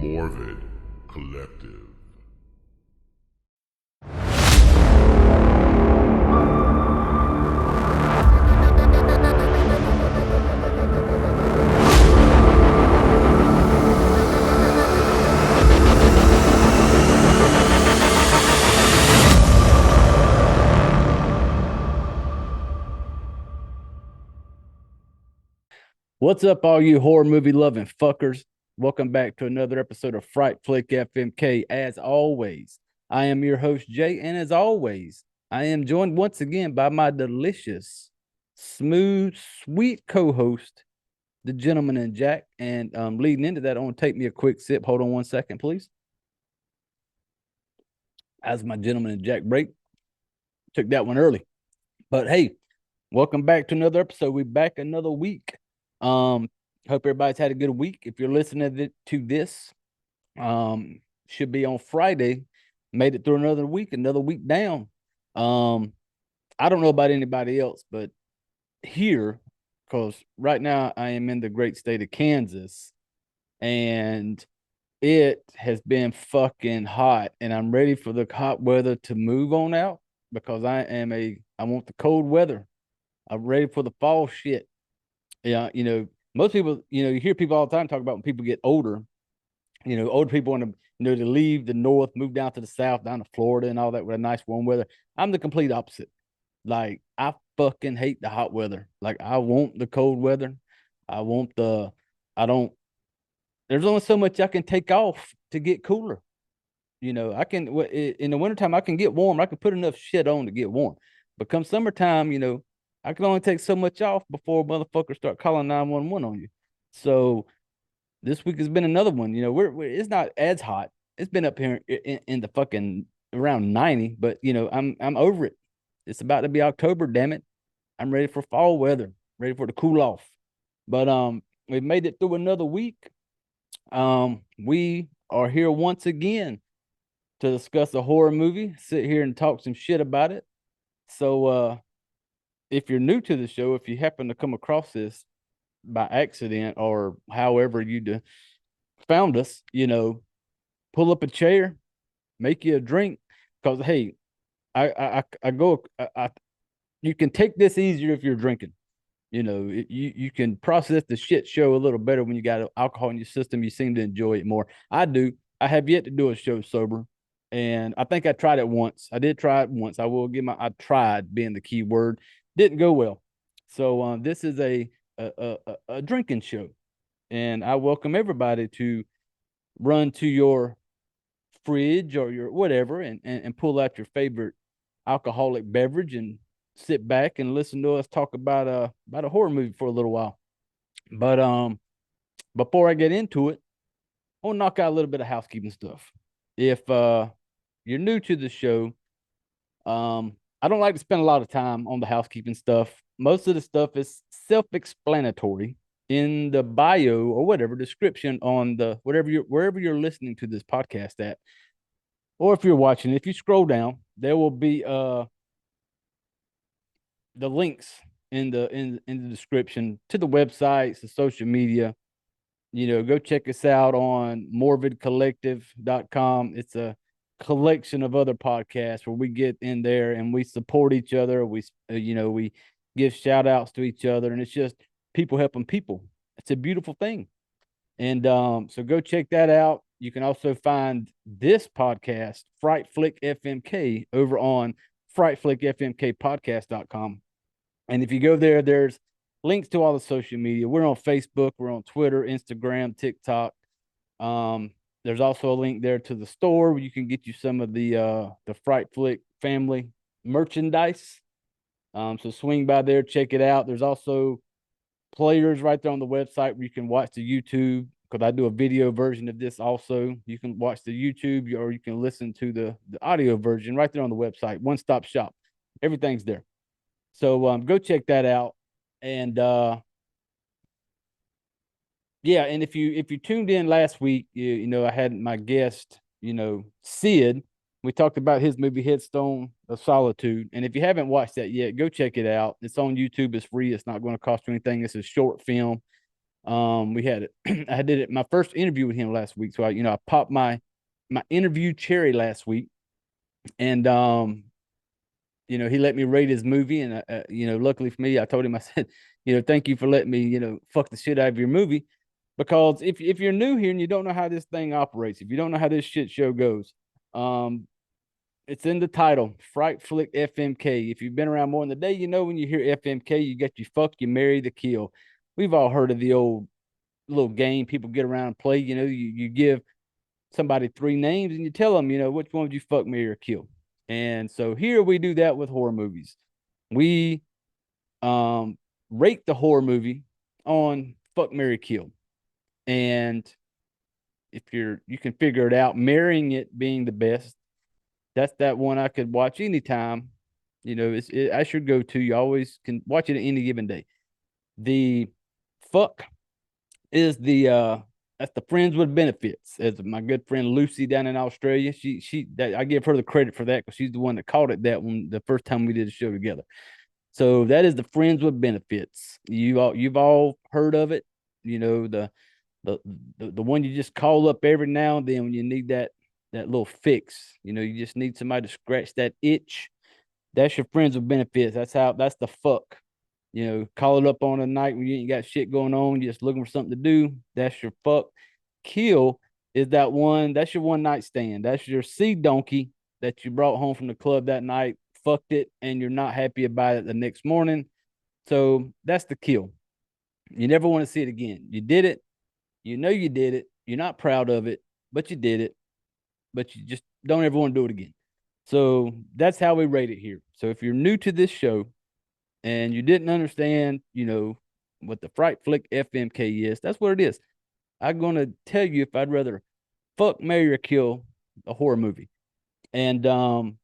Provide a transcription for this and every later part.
Morvid Collective. What's up, all you horror movie loving fuckers? Welcome back to another episode of Fright Flick FMK. As always, I am your host, Jay, and as always, I am joined once again by my delicious, smooth, sweet co-host, the gentleman in Jack. And leading into that, I want to take me a quick sip. Hold on one second, please. As my gentleman in Jack break, took that one early. But hey, welcome back to another episode. We're back another week. Hope everybody's had a good week. If you're listening to this, should be on Friday. Made it through another week down. I don't know about anybody else, but here, because right now I am in the great state of Kansas, and it has been fucking hot, and I'm ready for the hot weather to move on out because I want the cold weather. I'm ready for the fall shit. Yeah, most people, you hear people all the time talk about when people get older, older people want to, to leave the north, move down to the south, down to Florida and all that with a nice warm weather. I'm the complete opposite. Like, I fucking hate the hot weather. Like, I want the cold weather. I want I don't, there's only so much I can take off to get cooler. I can, in the wintertime, I can get warm. I can put enough shit on to get warm. But come summertime, I can only take so much off before motherfuckers start calling 911 on you. So this week has been another one. It's not as hot. It's been up here in the fucking around 90, but I'm over it. It's about to be October, damn it. I'm ready for fall weather, ready for the cool off. But we've made it through another week. We are here once again to discuss a horror movie, sit here and talk some shit about it. So if you're new to the show, if you happen to come across this by accident or however you found us, pull up a chair, make you a drink, because hey, you can take this easier if you're drinking. You can process the shit show a little better when you got alcohol in your system. You seem to enjoy it more. I do. I have yet to do a show sober, and I think I tried it once. I did try it once. I tried being the key word. Didn't go well. So this is a drinking show, and I welcome everybody to run to your fridge or your whatever and pull out your favorite alcoholic beverage and sit back and listen to us talk about a horror movie for a little while. But before I get into it, I'll knock out a little bit of housekeeping stuff. If you're new to the show, I don't like to spend a lot of time on the housekeeping stuff. Most of the stuff is self-explanatory in the bio or whatever description on the wherever you're listening to this podcast at, or if you're watching. If you scroll down, there will be the links in the description to the websites, the social media. Go check us out on morvidcollective.com. It's a collection of other podcasts where we get in there and we support each other. We give shout outs to each other, and it's just people helping people. It's a beautiful thing. And so go check that out. You can also find this podcast, Fright Flick FMK, over on frightflickfmkpodcast.com. And if you go there, there's links to all the social media. We're on Facebook, we're on Twitter, Instagram, TikTok. There's also a link there to the store where you can get you some of the Fright Flick family merchandise. So swing by there, check it out. There's also players right there on the website where you can watch the YouTube, because I do a video version of this also. You can watch the YouTube or you can listen to the audio version right there on the website. One-stop shop. Everything's there. So go check that out. And yeah, and if you tuned in last week, I had my guest, Sid. We talked about his movie Headstone of Solitude. And if you haven't watched that yet, go check it out. It's on YouTube. It's free. It's not going to cost you anything. It's a short film. We had I did it my first interview with him last week. So I popped my interview cherry last week, and he let me rate his movie, and luckily for me, I told him, I said, thank you for letting me, fuck the shit out of your movie, because if you're new here and you don't know how this thing operates, if you don't know how this shit show goes, it's in the title, Fright Flick FMK. If you've been around more than the day, when you hear FMK, you got you fuck, you marry, the kill. We've all heard of the old little game people get around and play. You give somebody three names and you tell them, which one would you fuck, marry, or kill. And so here we do that with horror movies. We rate the horror movie on fuck, marry, kill. And if you can figure it out, marrying it being the best, that's that one I could watch anytime. I should go to. You always can watch it at any given day. The fuck is that's the friends with benefits. As my good friend Lucy down in Australia, I give her the credit for that because she's the one that called it that one the first time we did a show together. So that is the friends with benefits. You've all heard of it. The one you just call up every now and then when you need that little fix. You just need somebody to scratch that itch. That's your friends with benefits. That's the fuck. Call it up on a night when you ain't got shit going on, you're just looking for something to do. That's your fuck. Kill is that's your one night stand. That's your sea donkey that you brought home from the club that night, fucked it, and you're not happy about it the next morning. So that's the kill. You never want to see it again. You did it. You did it. You're not proud of it, but you did it. But you just don't ever want to do it again. So that's how we rate it here. So if you're new to this show and you didn't understand, what the Fright Flick FMK is, that's what it is. I'm going to tell you if I'd rather fuck, marry, or kill a horror movie. And so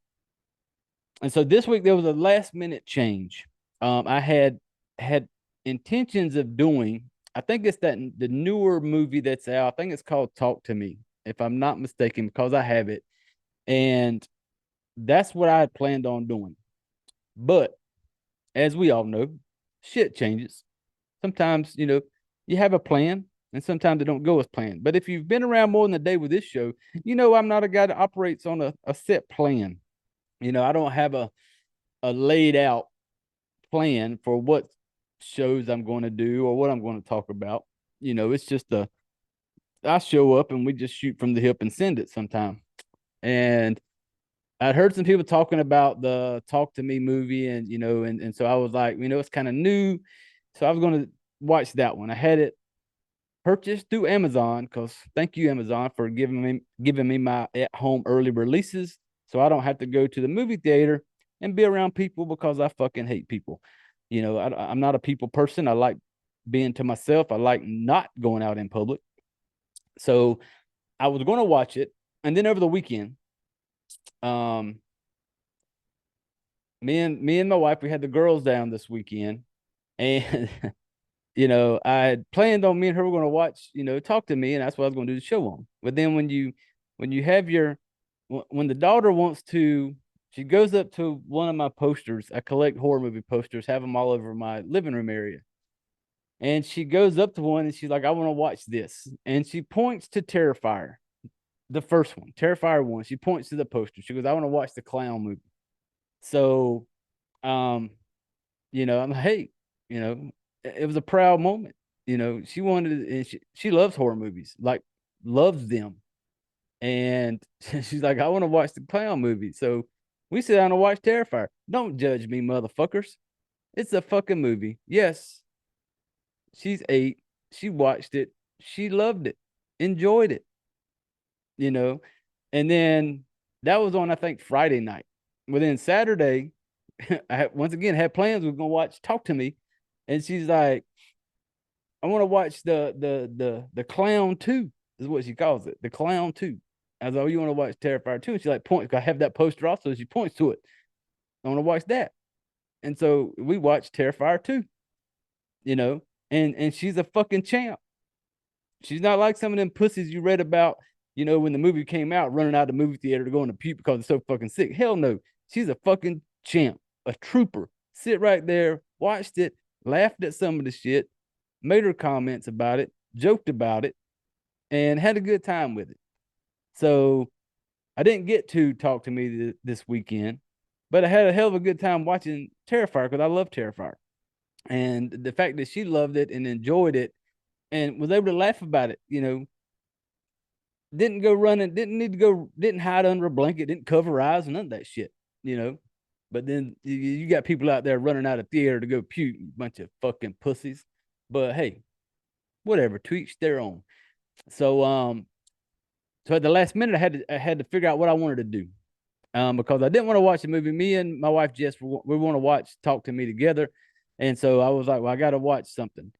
this week there was a last minute change. I had intentions of doing, I think it's the newer movie that's out. I think it's called Talk to Me, if I'm not mistaken, because I have it. And that's what I had planned on doing. But as we all know, shit changes. Sometimes, you have a plan and sometimes it don't go as planned. But if you've been around more than a day with this show, I'm not a guy that operates on a set plan. I don't have a laid out plan for what shows I'm going to do or what I'm going to talk about. It's just I show up and we just shoot from the hip and send it sometime. And I'd heard some people talking about the Talk to Me movie, and and so I was like, it's kind of new, so I was going to watch that one. I had it purchased through Amazon because thank you, Amazon, for giving me my at home early releases, so I don't have to go to the movie theater and be around people because I fucking hate people. I'm not a people person. I like being to myself. I like not going out in public. So I was going to watch it, and then over the weekend, me and my wife, we had the girls down this weekend, and I had planned on me and her were going to watch, Talk to Me, and that's what I was going to do the show on. But then when you have when the daughter wants to, she goes up to one of my posters. I collect horror movie posters, have them all over my living room area. And she goes up to one and she's like, I want to watch this. And she points to Terrifier, the first one, Terrifier 1. She points to the poster. She goes, I want to watch the clown movie. So, I'm like, hey, it was a proud moment. She wanted, and she loves horror movies, like loves them. And she's like, I want to watch the clown movie. So we sit down and watch Terrifier. Don't judge me, motherfuckers. It's a fucking movie. Yes. She's 8. She watched it. She loved it. Enjoyed it. And then that was on, I think, Friday night. Well, then Saturday, I once again had plans. We are gonna watch Talk to Me, and she's like, "I want to watch the Clown 2," is what she calls it, the Clown 2. I was like, "Oh, you want to watch Terrifier 2?" And she like points. I have that poster also. She points to it. I want to watch that, and so we watched Terrifier 2. And she's a fucking champ. She's not like some of them pussies you read about, when the movie came out, running out of the movie theater to go in the puke because it's so fucking sick. Hell no. She's a fucking champ, a trooper. Sit right there, watched it, laughed at some of the shit, made her comments about it, joked about it, and had a good time with it. So I didn't get to talk to me this weekend, but I had a hell of a good time watching Terrifier because I love Terrifier. And the fact that she loved it and enjoyed it and was able to laugh about it, didn't go running, didn't need to go, didn't hide under a blanket, didn't cover her eyes, none of that shit, But then you got people out there running out of theater to go puke, bunch of fucking pussies. But hey, whatever, to each their own. So at the last minute, I had to figure out what I wanted to do, because I didn't want to watch the movie. Me and my wife Jess, we want to watch Talk to Me together, and so I was like, well, I got to watch something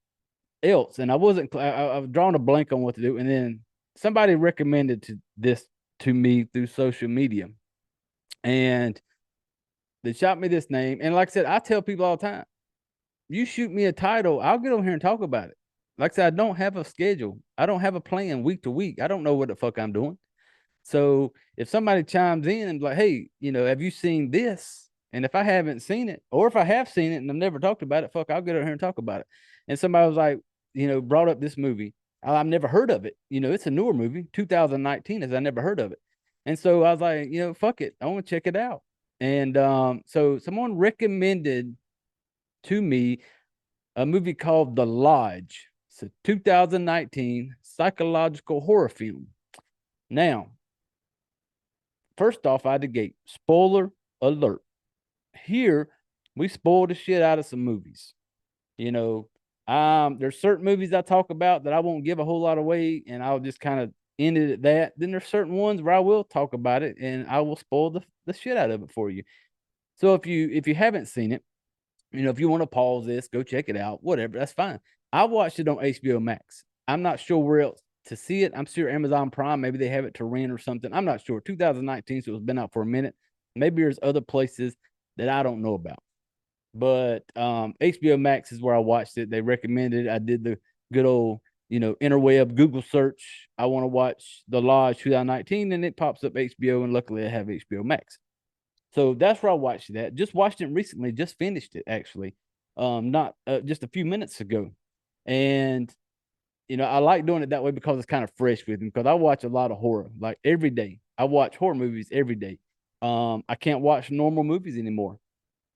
else, and I wasn't. I was drawing a blank on what to do, and then somebody recommended this to me through social media, and they shot me this name. And like I said, I tell people all the time, you shoot me a title, I'll get on here and talk about it. Like I said, I don't have a schedule. I don't have a plan week to week. I don't know what the fuck I'm doing. So if somebody chimes in and like, hey, have you seen this? And if I haven't seen it, or if I have seen it and I've never talked about it, fuck, I'll get over here and talk about it. And somebody was like, brought up this movie. I've never heard of it. It's a newer movie, 2019, as I never heard of it. And so I was like, fuck it. I want to check it out. And so someone recommended to me a movie called The Lodge. It's a 2019 psychological horror film. Now, first off, out the gate, spoiler alert. Here, we spoil the shit out of some movies. There's certain movies I talk about that I won't give a whole lot away, and I'll just kind of end it at that. Then there's certain ones where I will talk about it, and I will spoil the shit out of it for you. So if you haven't seen it, if you want to pause this, go check it out, whatever, that's fine. I watched it on HBO Max. I'm not sure where else to see it. I'm sure Amazon Prime, maybe they have it to rent or something. I'm not sure. 2019, so it's been out for a minute. Maybe there's other places that I don't know about. But HBO Max is where I watched it. They recommended it. I did the good old, interweb Google search. I want to watch The Lodge 2019, and it pops up HBO, and luckily I have HBO Max. So that's where I watched that. Just watched it recently. Just finished it actually, not just a few minutes ago. And I like doing it that way because it's kind of fresh with me. Because I watch a lot of horror, like every day. I watch horror movies every day. I can't watch normal movies anymore.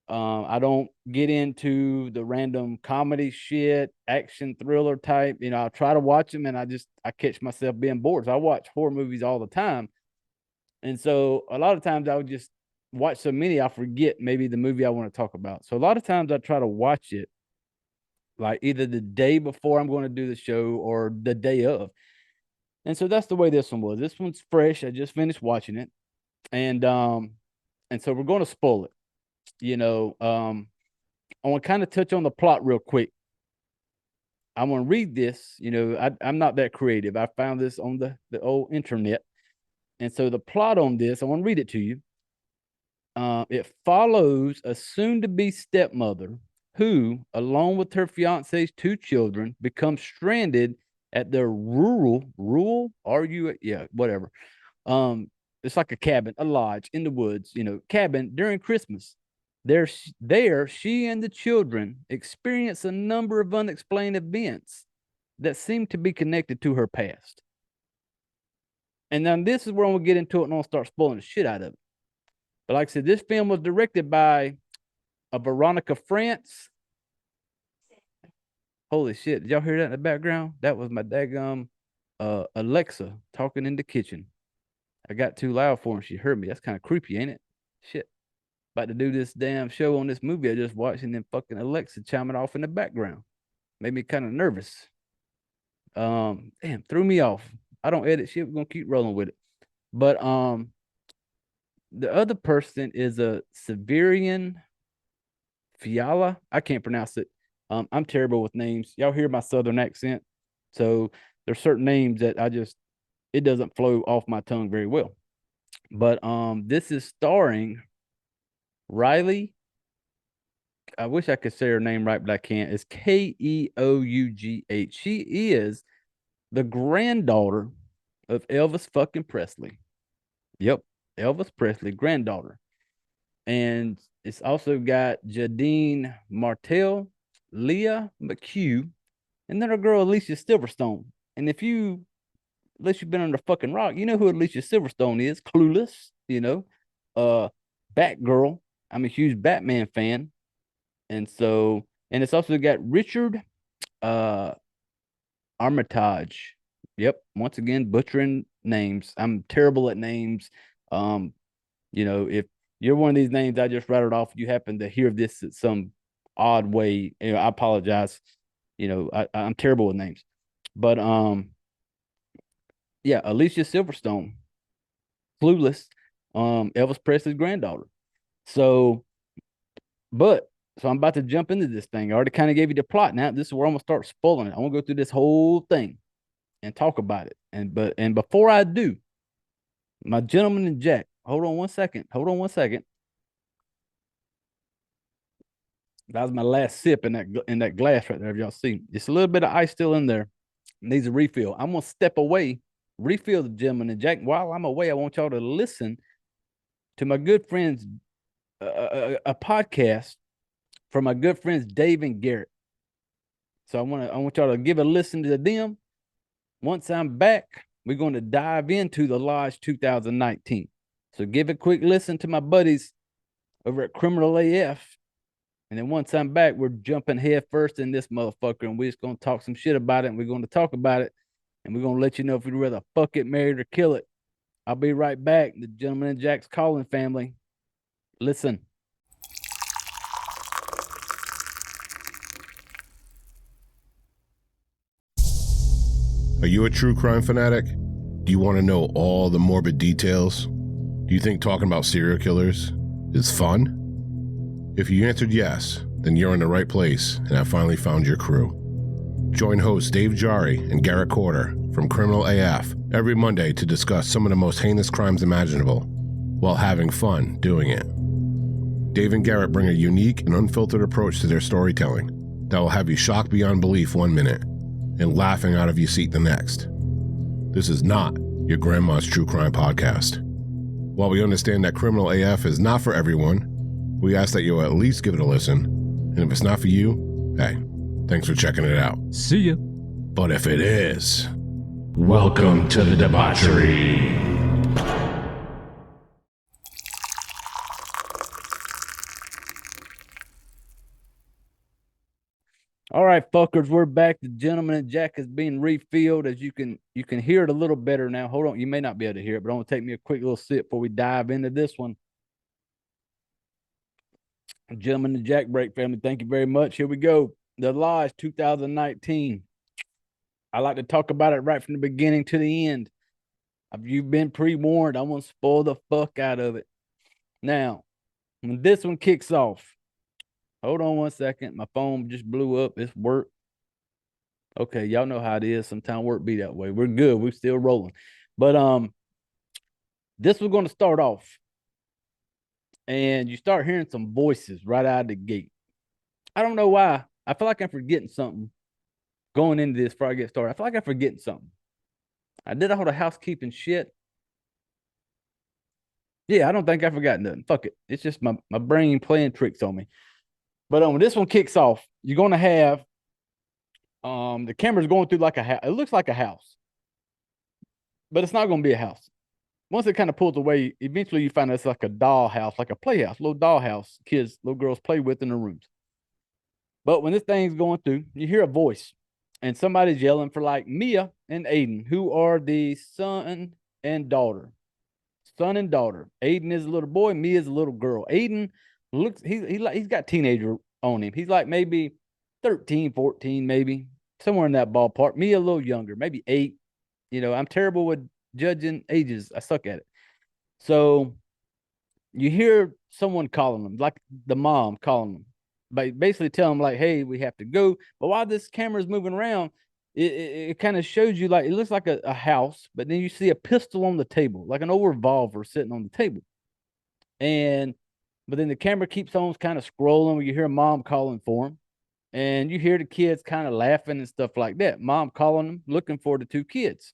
I don't get into the random comedy shit, action thriller type. I try to watch them, and I catch myself being bored. So I watch horror movies all the time. And so a lot of times I would just watch so many, I forget maybe the movie I want to talk about. So a lot of times I try to watch it like either the day before I'm going to do the show or the day of. And so that's the way this one was. This one's fresh. I just finished watching it. And so we're going to spoil it. I want to kind of touch on the plot real quick. I want to read this. I'm not that creative. I found this on the old internet. And so the plot on this, I want to read it to you. It follows a soon-to-be stepmother who, along with her fiance's 2 children, becomes stranded at their rural, whatever. It's like a cabin, a lodge in the woods, cabin during Christmas. There, she and the children experience a number of unexplained events that seem to be connected to her past. And then this is where I'm going to get into it, and I'll start spoiling the shit out of it. But like I said, this film was directed by Veronica France. Holy shit. Did y'all hear that in the background? That was my daggum Alexa talking in the kitchen. I got too loud for her and she heard me. That's kind of creepy, ain't it? Shit. About to do this damn show on this movie I just watched, and then fucking Alexa chiming off in the background. Made me kind of nervous. Damn, threw me off. I don't edit shit. We're gonna keep rolling with it. But the other person is a Severian Fiala. I can't pronounce it. I'm terrible with names. Y'all hear my southern accent. So there's certain names that it doesn't flow off my tongue very well. But this is starring Riley. I wish I could say her name right, but I can't. It's Keough. She is the granddaughter of Elvis fucking Presley. Yep, Elvis Presley, granddaughter. And it's also got Jadine Martell, Leah McHugh, and then her girl Alicia Silverstone. And unless you've been under a fucking rock, you know who Alicia Silverstone is. Clueless, Batgirl. I'm a huge Batman fan. And it's also got Richard Armitage. Yep. Once again, butchering names. I'm terrible at names. If you're one of these names I just rattled off, you happen to hear this at some odd way, I apologize. I'm terrible with names. But yeah, Alicia Silverstone, Clueless, Elvis Presley's granddaughter. So I'm about to jump into this thing. I already kind of gave you the plot. Now this is where I'm gonna start spoiling it. I'm gonna go through this whole thing and talk about it. And before I do, my gentleman and Jack, hold on one second. That was my last sip in that glass right there. If y'all see, just a little bit of ice still in there. Needs a refill. I'm gonna step away, refill the gentleman and Jack. While I'm away, I want y'all to listen to my good friends, a podcast from my good friends Dave and Garrett. So I want y'all to give a listen to them. Once I'm back, we're going to dive into the Lodge 2019. So give a quick listen to my buddies over at Criminal AF. And then once I'm back, we're jumping head first in this motherfucker, and we're just going to talk some shit about it, and we're going to talk about it, and we're going to let you know if we'd rather fuck it, marry it, or kill it. I'll be right back. The Gentleman and Jack's Calling family. Listen. Are you a true crime fanatic? Do you want to know all the morbid details? Do you think talking about serial killers is fun? If you answered yes, then you're in the right place, and I finally found your crew. Join hosts Dave Jarry and Garrett Corder from Criminal AF every Monday to discuss some of the most heinous crimes imaginable, while having fun doing it. Dave and Garrett bring a unique and unfiltered approach to their storytelling that will have you shocked beyond belief one minute and laughing out of your seat the next. This is not your grandma's true crime podcast. While we understand that Criminal AF is not for everyone, we ask that you at least give it a listen. And if it's not for you, hey, thanks for checking it out. See ya. But if it is, welcome to the debauchery. All right, fuckers, we're back. The Gentleman and Jack is being refilled. As you can hear it a little better now. Hold on, you may not be able to hear it, but I'm gonna take me a quick little sip before we dive into this one. Gentleman and Jack break family, thank you very much. Here we go. The Lodge 2019. I like to talk about it right from the beginning to the end. You've been pre-warned. I'm gonna spoil the fuck out of it. Now, when this one kicks off, hold on one second. My phone just blew up. It's work. Okay, y'all know how it is. Sometimes work be that way. We're good. We're still rolling. But this was going to start off, and you start hearing some voices right out of the gate. I don't know why. I feel like I'm forgetting something going into this before I get started. I feel like I'm forgetting something. I did all the housekeeping shit. Yeah, I don't think I forgot nothing. Fuck it. It's just my brain playing tricks on me. But when this one kicks off, you're going to have the camera's going through like a house. It looks like a house, but it's not going to be a house. Once it kind of pulls away, eventually you find it's like a doll house, like a playhouse, little doll house little girls play with in the rooms. But when this thing's going through, you hear a voice, and somebody's yelling for like Mia and Aiden, who are the son and daughter. Son and daughter. Aiden is a little boy. Mia is a little girl. Aiden looks, he's got teenager on him. He's like maybe 13, 14, maybe somewhere in that ballpark. Mia a little younger, maybe 8. I'm terrible with judging ages. I suck at it. So you hear someone calling them, like the mom calling them, basically telling them like, hey, we have to go. But while this camera is moving around, it kind of shows you like, it looks like a house, but then you see a pistol on the table, like an old revolver sitting on the table. But then the camera keeps on kind of scrolling. You hear mom calling for him, and you hear the kids kind of laughing and stuff like that. Mom calling them, looking for the 2 kids.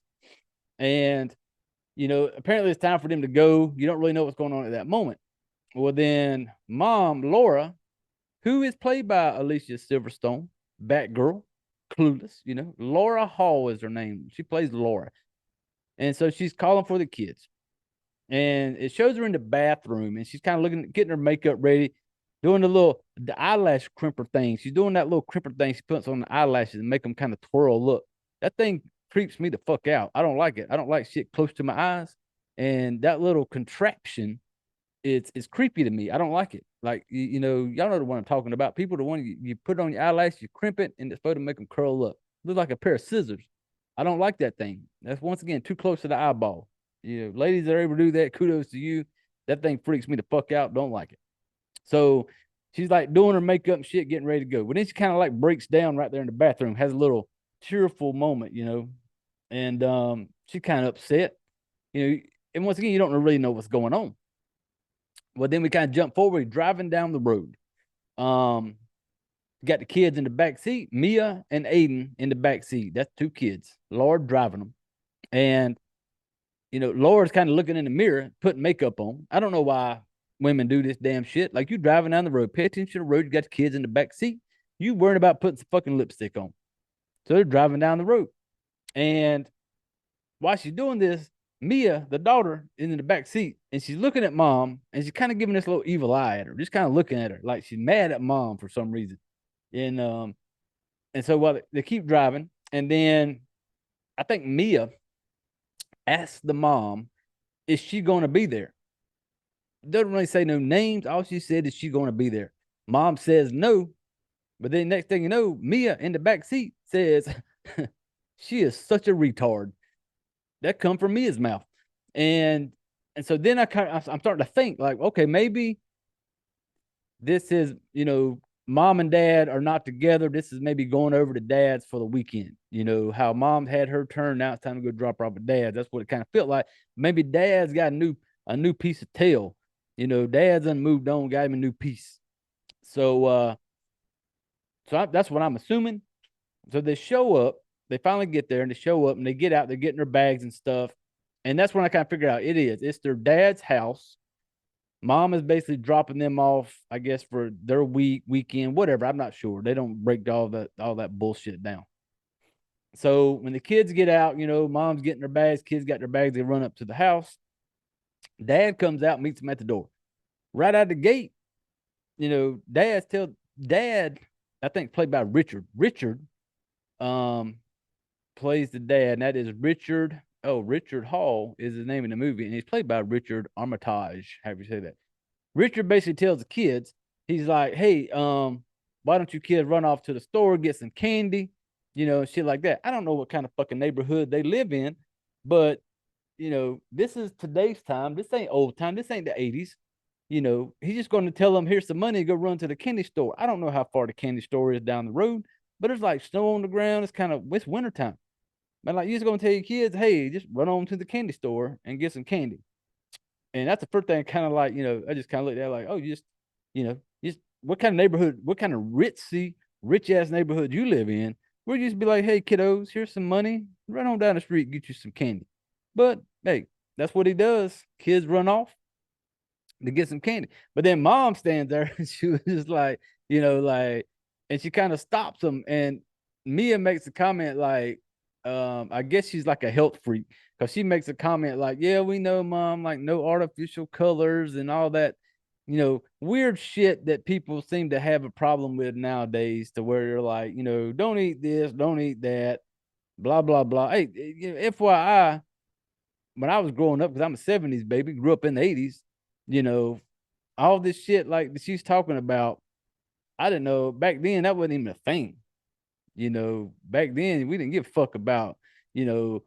And, apparently it's time for them to go. You don't really know what's going on at that moment. Well, then mom, Laura, who is played by Alicia Silverstone, Batgirl, clueless, you know. Laura Hall is her name. She plays Laura. And so she's calling for the kids. And it shows her in the bathroom, and she's kind of looking, getting her makeup ready, doing the eyelash crimper thing. She's doing that little crimper thing she puts on the eyelashes and make them kind of twirl. Look, that thing creeps me the fuck out. I don't like it. I don't like shit close to my eyes. And that little contraption, it's creepy to me. I don't like it. Like, you know, y'all know the one I'm talking about. People, the one you put on your eyelash, you crimp it, and it's supposed to make them curl up. Look like a pair of scissors. I don't like that thing. That's, once again, too close to the eyeball. You know, ladies that are able to do that, kudos to you. That thing freaks me the fuck out. Don't like it. So she's like doing her makeup and shit, getting ready to go. But then she kind of like breaks down right there in the bathroom, has a little tearful moment, you know, and she's kind of upset, you know. And once again, you don't really know what's going on. Well, then we kind of jump forward, driving down the road. Got the kids in the back seat, Mia and Aiden in the back seat. That's two kids. Laura driving them, and you know, Laura's kind of looking in the mirror, putting makeup on. I don't know why women do this damn shit. Like, you driving down the road, pay attention to the road. You got the kids in the back seat. You worrying about putting some fucking lipstick on. So they're driving down the road, and while she's doing this, Mia, the daughter, is in the back seat, and she's looking at mom, and she's kind of giving this little evil eye at her, just kind of looking at her like she's mad at mom for some reason. And so while they keep driving, and then I think Mia asks the mom, is she going to be there? Doesn't really say no names. All she said is she going to be there. Mom says no, but then next thing you know, Mia in the back seat says, she is such a retard. That come from Mia's mouth. And so then I'm starting to think like, okay, maybe this is, you know, mom and dad are not together. This is maybe going over to dad's for the weekend. You know, how mom had her turn. Now it's time to go drop her off at dad's. That's what it kind of felt like. Maybe dad's got a new piece of tail. You know, dad's done moved on, got him a new piece. So that's what I'm assuming. So they show up. They finally get there, and they show up, and they get out. They're getting their bags and stuff. And that's when I kind of figured out it's their dad's house. Mom is basically dropping them off, I guess, for their weekend, whatever. I'm not sure. They don't break all that bullshit down. So when the kids get out, you know, mom's getting their bags, kids got their bags, they run up to the house. Dad comes out, meets them at the door. Right out the gate, you know, Dad, I think played by Richard. Richard plays the dad, and that is Richard. Oh, Richard Hall is his name in the movie, and he's played by Richard Armitage. However you say that. Richard basically tells the kids, he's like, hey, why don't you kids run off to the store, get some candy, you know, shit like that. I don't know what kind of fucking neighborhood they live in, but, you know, this is today's time. This ain't old time. This ain't the 80s. You know, he's just going to tell them, here's some money, go run to the candy store. I don't know how far the candy store is down the road, but there's like snow on the ground. It's wintertime. Man, like, you're just going to tell your kids, hey, just run on to the candy store and get some candy. And that's the first thing, kind of like, you know, I just kind of looked at it like, oh, you know, what kind of neighborhood, what kind of rich ass neighborhood you live in, where you just be like, hey, kiddos, here's some money, run on down the street, get you some candy. But hey, that's what he does. Kids run off to get some candy. But then mom stands there, and she was just like, you know, like, and she kind of stops them. And Mia makes a comment like, I guess she's like a health freak, because she makes a comment like, yeah, we know, mom, like, no artificial colors and all that, you know, weird shit that people seem to have a problem with nowadays, to where you're like, you know, don't eat this, don't eat that, blah, blah, blah. Hey, you know, FYI, when I was growing up, because I'm a 70s baby, grew up in the 80s, you know, all this shit like that she's talking about, I didn't know back then that wasn't even a thing. You know, back then we didn't give a fuck about, you know,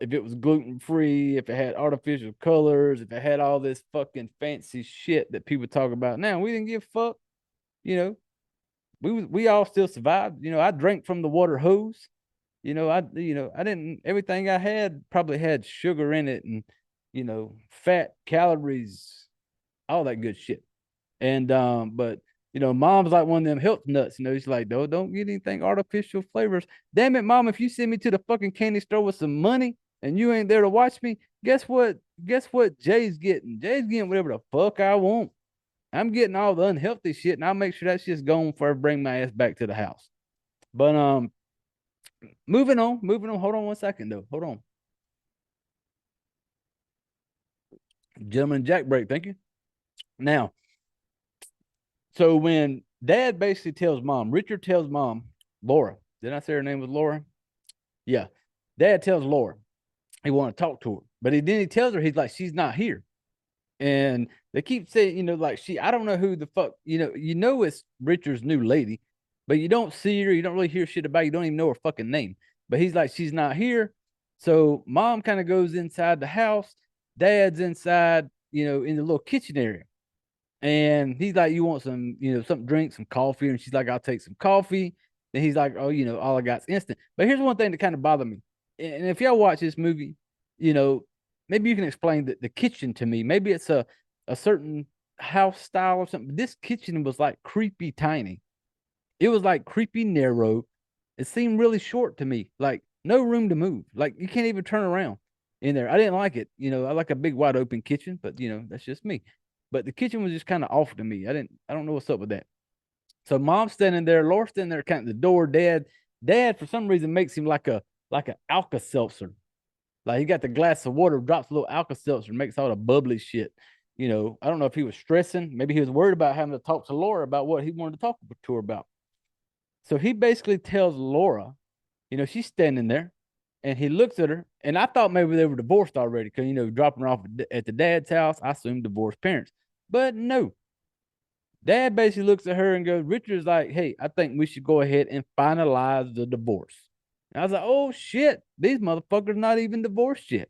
if it was gluten-free, if it had artificial colors, if it had all this fucking fancy shit that people talk about now. We didn't give a fuck. You know, we all still survived. You know, I drank from the water hose. You know, I didn't, everything I had probably had sugar in it, and, you know, fat, calories, all that good shit. And but you know, mom's like one of them health nuts. You know, she's like, no, don't get anything artificial flavors. Damn it, mom, if you send me to the fucking candy store with some money and you ain't there to watch me, guess what? Guess what Jay's getting? Jay's getting whatever the fuck I want. I'm getting all the unhealthy shit, and I'll make sure that shit's gone before I bring my ass back to the house. But Moving on. Hold on 1 second though. Hold on. Gentleman Jack break, thank you. Now, so when Dad basically tells Mom, Richard tells Mom, Laura, did I say her name was Laura? Yeah. Dad tells Laura he want to talk to her, but he tells her, he's like, she's not here. And they keep saying, like I don't know who the fuck, it's Richard's new lady, but you don't see her, you don't really hear shit about her, you don't even know her fucking name. But he's like, she's not here. So Mom kind of goes inside the house. Dad's inside, in the little kitchen area. And he's like, you want some, something drink, some coffee? And she's like, I'll take some coffee. And he's like, oh, all I got's instant. But here's one thing that kind of bothered me. And if y'all watch this movie, maybe you can explain the kitchen to me. Maybe it's a certain house style or something. This kitchen was like creepy tiny. It was like creepy narrow. It seemed really short to me. Like no room to move. Like you can't even turn around in there. I didn't like it. I like a big wide open kitchen, but that's just me. But the kitchen was just kind of off to me. I don't know what's up with that. So Mom's standing there, Laura's standing there counting the door. Dad for some reason makes him like a Alka-Seltzer. Like he got the glass of water, drops a little Alka-Seltzer, makes all the bubbly shit. I don't know if he was stressing. Maybe he was worried about having to talk to Laura about what he wanted to talk to her about. So he basically tells Laura, she's standing there, and he looks at her, and I thought maybe they were divorced already because, dropping her off at the dad's house, I assumed divorced parents. But no. Dad basically looks at her and goes, Richard's like, hey, I think we should go ahead and finalize the divorce. And I was like, oh, shit, these motherfuckers not even divorced yet.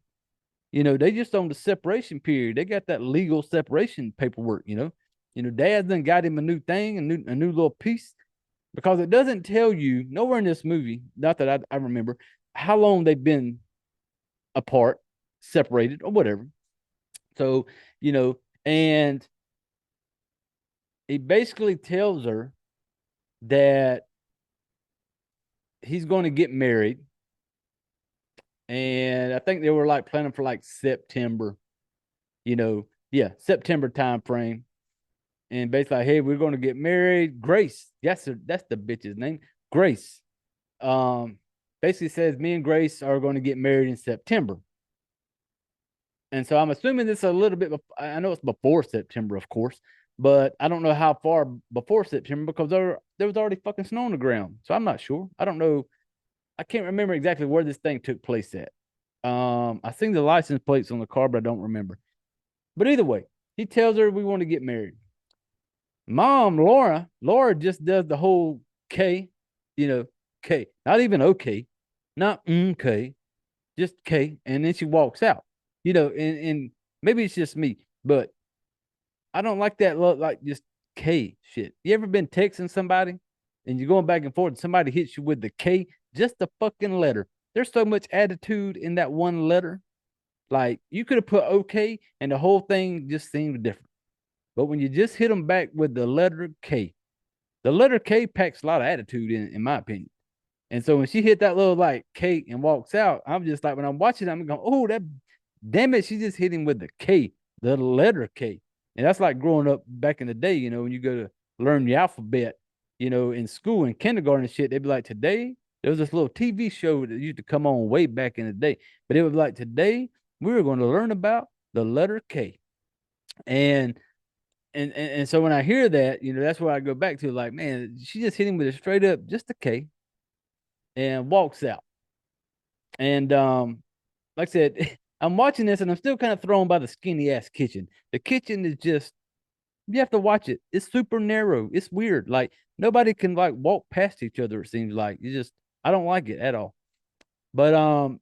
They just on the separation period. They got that legal separation paperwork, Dad then got him a new thing, a new little piece, because it doesn't tell you nowhere in this movie, not that I remember, how long they've been apart, separated, or whatever. So, and he basically tells her that he's going to get married. And I think they were like planning for like September, September time frame. And basically, hey, we're going to get married. Grace, that's the bitch's name, Grace. Basically says me and Grace are going to get married in September. And so I'm assuming this a little bit. I know it's before September, of course, but I don't know how far before September because there was already fucking snow on the ground. So I'm not sure. I don't know. I can't remember exactly where this thing took place at. I seen the license plates on the car, but I don't remember. But either way, he tells her we want to get married. Mom, Laura just does the whole K, K, not even okay, not okay, just K, and then she walks out. And maybe it's just me, but I don't like that look, like just K shit. You ever been texting somebody and you're going back and forth and somebody hits you with the K, just the fucking letter. There's so much attitude in that one letter. Like you could have put okay and the whole thing just seemed different. But when you just hit them back with the letter K packs a lot of attitude in my opinion. And so when she hit that little like K and walks out, I'm just like, when I'm watching, I'm going, oh, that damn it, she just hit him with the K, the letter K. And that's like growing up back in the day, when you go to learn the alphabet, in school, in kindergarten and shit, they'd be like, today, there was this little TV show that used to come on way back in the day. But it was like, today, we're going to learn about the letter K. And so when I hear that, that's where I go back to, like, man, she just hit him with a straight up, just a K, and walks out. And like I said, I'm watching this and I'm still kind of thrown by the skinny ass kitchen. The kitchen is just, you have to watch it. It's super narrow. It's weird. Like nobody can like walk past each other. It seems like I don't like it at all. But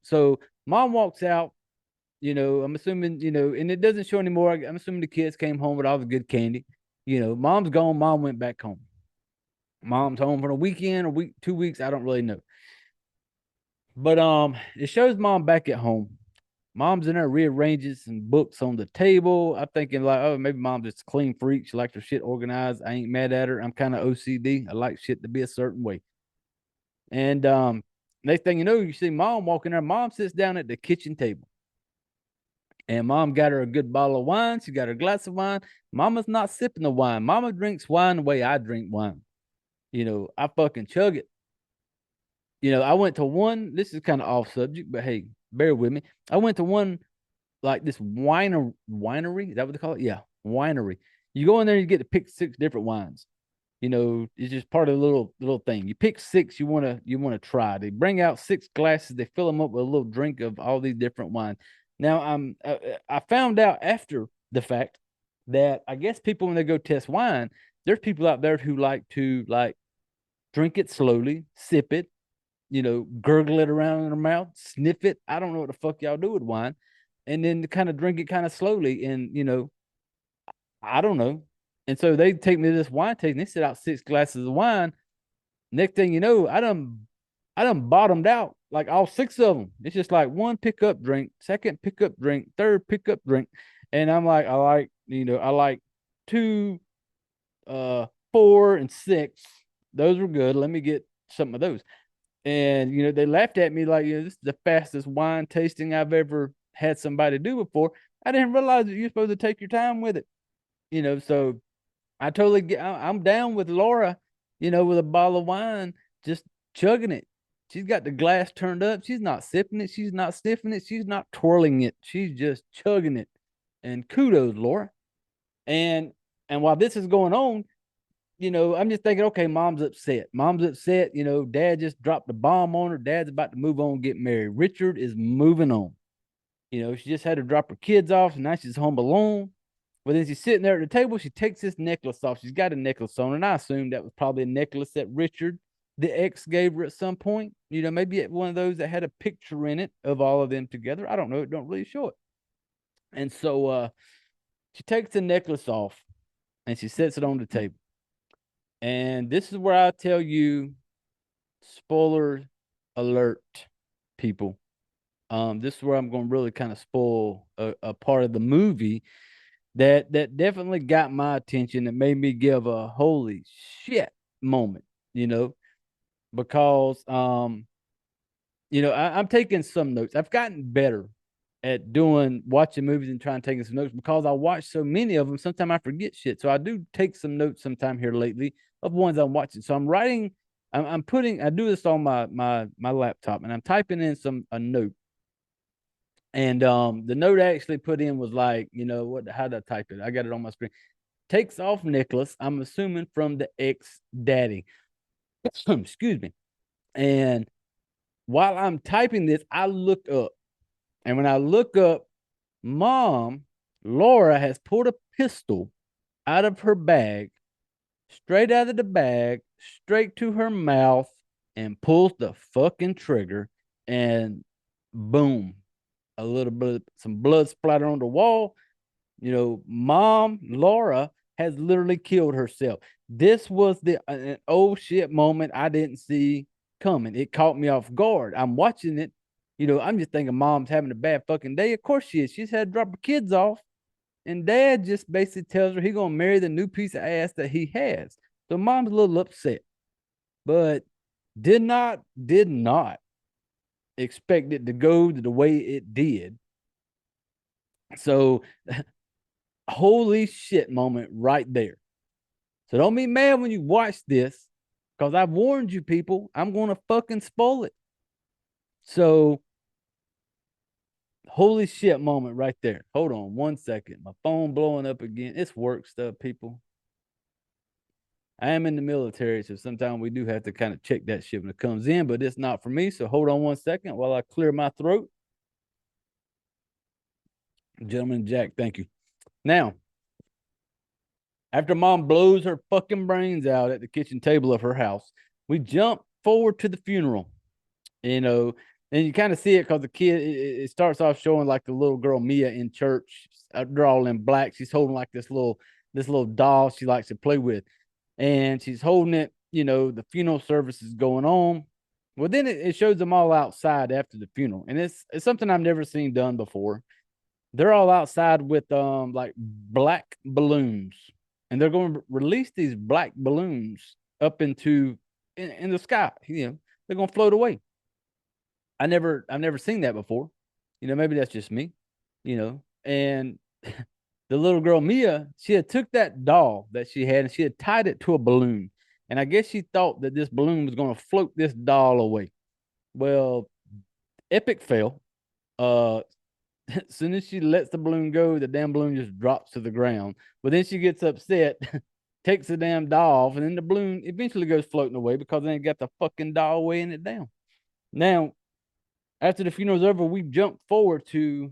so Mom walks out. I'm assuming and it doesn't show anymore. I'm assuming the kids came home with all the good candy. Mom's gone. Mom went back home. Mom's home for a weekend, a week, 2 weeks. I don't really know. But it shows Mom back at home. Mom's in there rearranging some books on the table. I'm thinking like, oh, maybe Mom's just a clean freak. She likes her shit organized. I ain't mad at her. I'm kind of OCD. I like shit to be a certain way. And next thing you know, you see Mom walking there. Mom sits down at the kitchen table. And Mom got her a good bottle of wine. She got her glass of wine. Mama's not sipping the wine. Mama drinks wine the way I drink wine. I fucking chug it. I went to one. This is kind of off subject, but hey, bear with me. I went to one like this winery. Is that what they call it? Yeah, winery. You go in there, you get to pick 6 different wines. It's just part of the little thing. You pick 6 you wanna try. They bring out 6 glasses. They fill them up with a little drink of all these different wines. Now I found out after the fact that I guess people when they go test wine, there's people out there who like to drink it slowly, sip it, gurgle it around in their mouth, sniff it. I don't know what the fuck y'all do with wine, and then kind of drink it kind of slowly, and I don't know. And so they take me to this wine tasting. They set out 6 glasses of wine. Next thing you know, I done bottomed out like all 6 of them. It's just like one pickup drink, second pickup drink, third pickup drink, and I'm like, I like 2, 4, and 6. Those were good. Let me get some of those. And they laughed at me like, this is the fastest wine tasting I've ever had somebody do before. I didn't realize that you're supposed to take your time with it. So I totally get. I'm down with Laura. With a bottle of wine, just chugging it. She's got the glass turned up. She's not sipping it. She's not sniffing it. She's not twirling it. She's just chugging it. And kudos, Laura. And while this is going on, I'm just thinking, okay, mom's upset. Mom's upset. Dad just dropped the bomb on her. Dad's about to move on and get married. Richard is moving on. She just had to drop her kids off, and now she's home alone. But then she's sitting there at the table. She takes this necklace off. She's got a necklace on, and I assume that was probably a necklace that Richard, the ex, gave her at some point. Maybe one of those that had a picture in it of all of them together. I don't know. It don't really show it. And so she takes the necklace off, and she sets it on the table. And this is where I tell you, spoiler alert, people. This is where I'm going to really kind of spoil a part of the movie that definitely got my attention. That made me give a holy shit moment, because I'm taking some notes. I've gotten better at watching movies and trying to take some notes because I watch so many of them. Sometimes I forget shit, so I do take some notes sometime here lately of ones I'm watching. So I'm writing. I do this on my laptop, and I'm typing in a note. And the note I actually put in was like, how did I type it? I got it on my screen. Takes off necklace, I'm assuming from the ex-daddy. Excuse me. And while I'm typing this, I look up. And when I look up, Mom, Laura, has pulled a pistol out of her bag, straight out of the bag, straight to her mouth, and pulls the fucking trigger. And boom. A little bit, some blood splatter on the wall. Mom, Laura, has literally killed herself. This was an oh shit moment I didn't see coming. It caught me off guard. I'm watching it. I'm just thinking Mom's having a bad fucking day. Of course she is. She's had to drop her kids off. And Dad just basically tells her he's going to marry the new piece of ass that he has. So Mom's a little upset. But did not expect it to go the way it did. So holy shit moment right there. So don't be mad when you watch this, because I've warned you people, I'm going to fucking spoil it. So holy shit moment right there. Hold on 1 second. My phone blowing up again. It's work stuff, people. I am in the military, so sometimes we do have to kind of check that shit when it comes in, but it's not for me. So hold on 1 second while I clear my throat. Gentleman Jack, thank you. Now, after Mom blows her fucking brains out at the kitchen table of her house, we jump forward to the funeral, and you kind of see it because the kid, it starts off showing like the little girl Mia in church. They're all in black. She's holding like this little doll she likes to play with. And she's holding it, the funeral service is going on. Well, then it shows them all outside after the funeral. And it's something I've never seen done before. They're all outside with like black balloons. And they're going to release these black balloons up into in the sky. They're going to float away. I've never seen that before. Maybe that's just me, and the little girl, Mia, she had took that doll that she had and she had tied it to a balloon. And I guess she thought that this balloon was going to float this doll away. Well, epic fail. As soon as she lets the balloon go, the damn balloon just drops to the ground. But then she gets upset, takes the damn doll off, and then the balloon eventually goes floating away because they ain't got the fucking doll weighing it down. Now, after the funeral's over, we jump forward to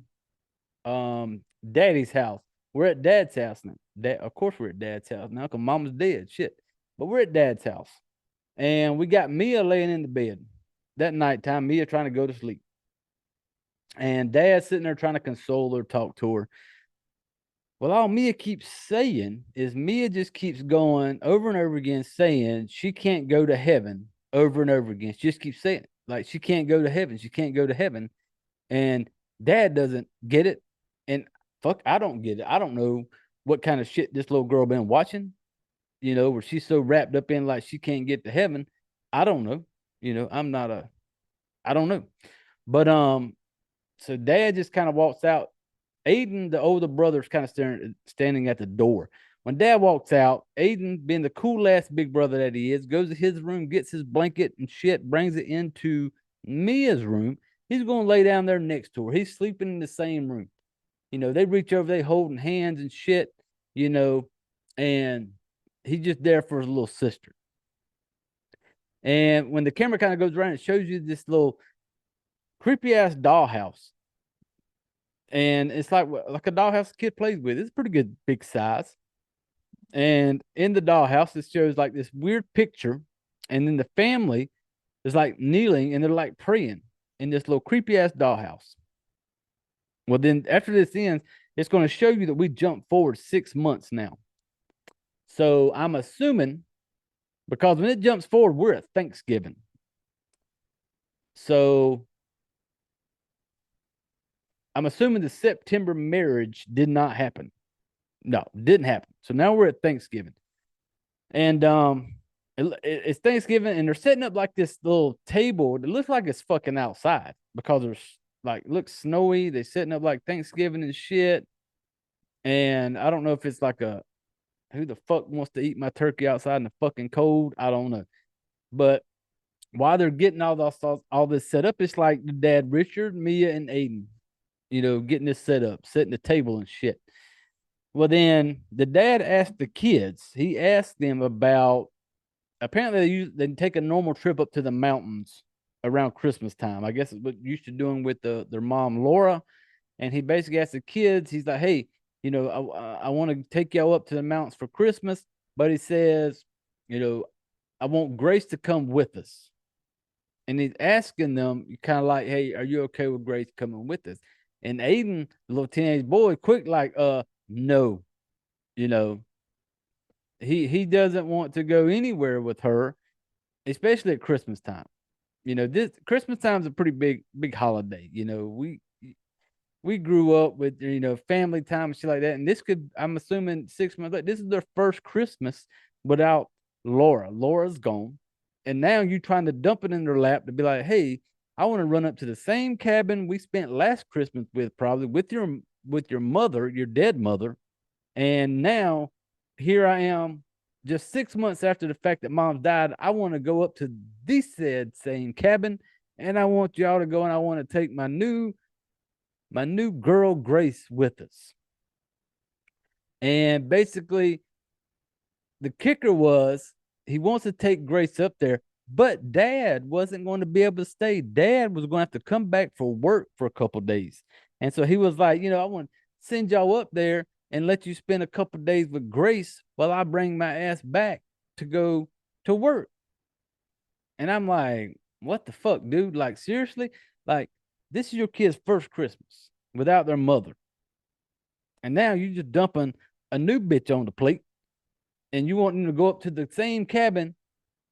Daddy's house. We're at Dad's house now. Of course, we're at Dad's house now because Mama's dead. Shit. But we're at Dad's house. And we got Mia laying in the bed that nighttime. Mia trying to go to sleep. And Dad's sitting there trying to console her, talk to her. Well, all Mia keeps saying is Mia just keeps going over and over again saying she can't go to heaven over and over again. She just keeps saying it. Like, she can't go to heaven. She can't go to heaven. And Dad doesn't get it. And fuck, I don't get it. I don't know what kind of shit this little girl been watching, you know, where she's so wrapped up in like she can't get to heaven. I don't know. You know, I don't know. But so Dad just kind of walks out. Aiden, the older brother, is kind of standing at the door. When Dad walks out, Aiden, being the cool ass big brother that he is, goes to his room, gets his blanket and shit, brings it into Mia's room. He's going to lay down there next to her. He's sleeping in the same room. You know, they reach over, they holding hands and shit, you know, and he's just there for his little sister. And when the camera kind of goes around, it shows you this little creepy ass dollhouse. And it's like a dollhouse a kid plays with. It's pretty good, big size. And in the dollhouse, it shows like this weird picture. And then the family is like kneeling and they're like praying in this little creepy ass dollhouse. Well, then after this ends, it's going to show you that we jump forward 6 months now. So I'm assuming, because when it jumps forward, we're at Thanksgiving. So I'm assuming the September marriage did not happen. No, didn't happen. So now we're at Thanksgiving. And it's Thanksgiving, and they're setting up like this little table. It looks like it's fucking outside because there's like, looks snowy. They're setting up like Thanksgiving and shit. And I don't know if it's like who the fuck wants to eat my turkey outside in the fucking cold? I don't know. But while they're getting all this set up, it's like the dad, Richard, Mia, and Aiden, you know, getting this set up, setting the table and shit. Well, then the dad asked the kids, he asked them about, apparently they take a normal trip up to the mountains around Christmas time. I guess it's what used to doing with their mom, Laura. And he basically asked the kids, he's like, hey, you know, I want to take y'all up to the mountains for Christmas. But he says, you know, I want Grace to come with us. And he's asking them, kind of like, hey, are you okay with Grace coming with us? And Aiden, the little teenage boy, quick like, no, you know, he doesn't want to go anywhere with her, especially at Christmas time. You know, this Christmas time is a pretty big holiday. You know, we grew up with, you know, family time and shit like that. And this could, I'm assuming 6 months later, this is their first Christmas without Laura. Laura's gone. And now you're trying to dump it in their lap to be like, hey, I want to run up to the same cabin we spent last Christmas with, probably with your mother, your dead mother. And now here I am, just 6 months after the fact that Mom's died. I want to go up to this said same cabin, and I want y'all to go, and I want to take my new girl Grace with us. And basically, the kicker was he wants to take Grace up there, but Dad wasn't going to be able to stay. Dad was going to have to come back for work for a couple of days. And so he was like, you know, I want to send y'all up there and let you spend a couple of days with Grace while I bring my ass back to go to work. And I'm like, what the fuck, dude? Like, seriously? Like, this is your kid's first Christmas without their mother. And now you're just dumping a new bitch on the plate. And you want them to go up to the same cabin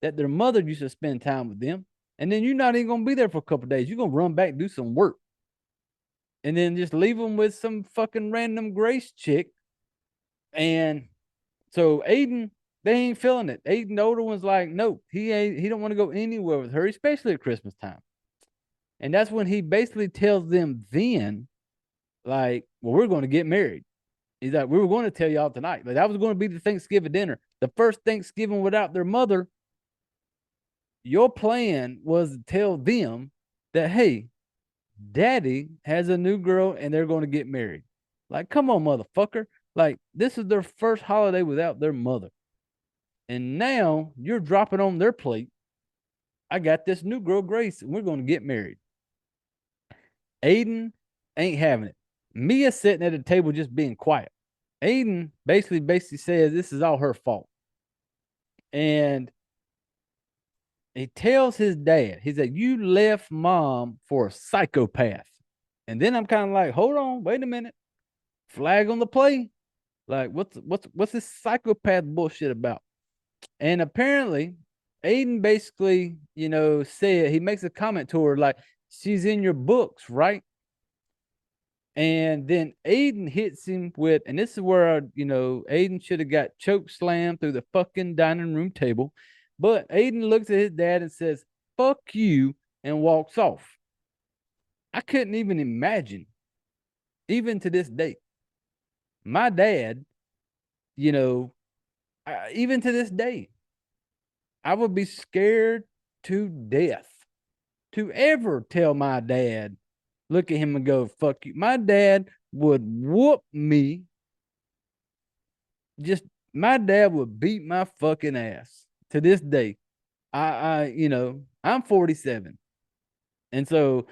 that their mother used to spend time with them. And then you're not even going to be there for a couple of days. You're going to run back, do some work. And then just leave them with some fucking random Grace chick. And so Aiden, they ain't feeling it. Aiden, the older one's like, no, he don't want to go anywhere with her, especially at Christmas time. And that's when he basically tells them then, like, well, we're going to get married. He's like, we were going to tell y'all tonight, but that was going to be the Thanksgiving dinner. The first Thanksgiving without their mother. Your plan was to tell them that, hey, daddy has a new girl and they're going to get married. Like, come on, motherfucker. Like, this is their first holiday without their mother. And now you're dropping on their plate, I got this new girl, Grace, and we're going to get married. Aiden ain't having it. Mia's sitting at the table just being quiet. Aiden basically says this is all her fault. And he tells his dad, he said, you left mom for a psychopath. And then I'm kind of like, hold on, wait a minute. Flag on the play. Like, what's this psychopath bullshit about? And apparently, Aiden basically, said, he makes a comment to her like, she's in your books, right? And then Aiden hits him with, and this is where, Aiden should have got choke slammed through the fucking dining room table. But Aiden looks at his dad and says, fuck you, and walks off. I couldn't even imagine, even to this day, my dad, even to this day, I would be scared to death to ever tell my dad, look at him and go, fuck you. My dad would whoop me. My dad would beat my fucking ass to this day. I'm 47. And so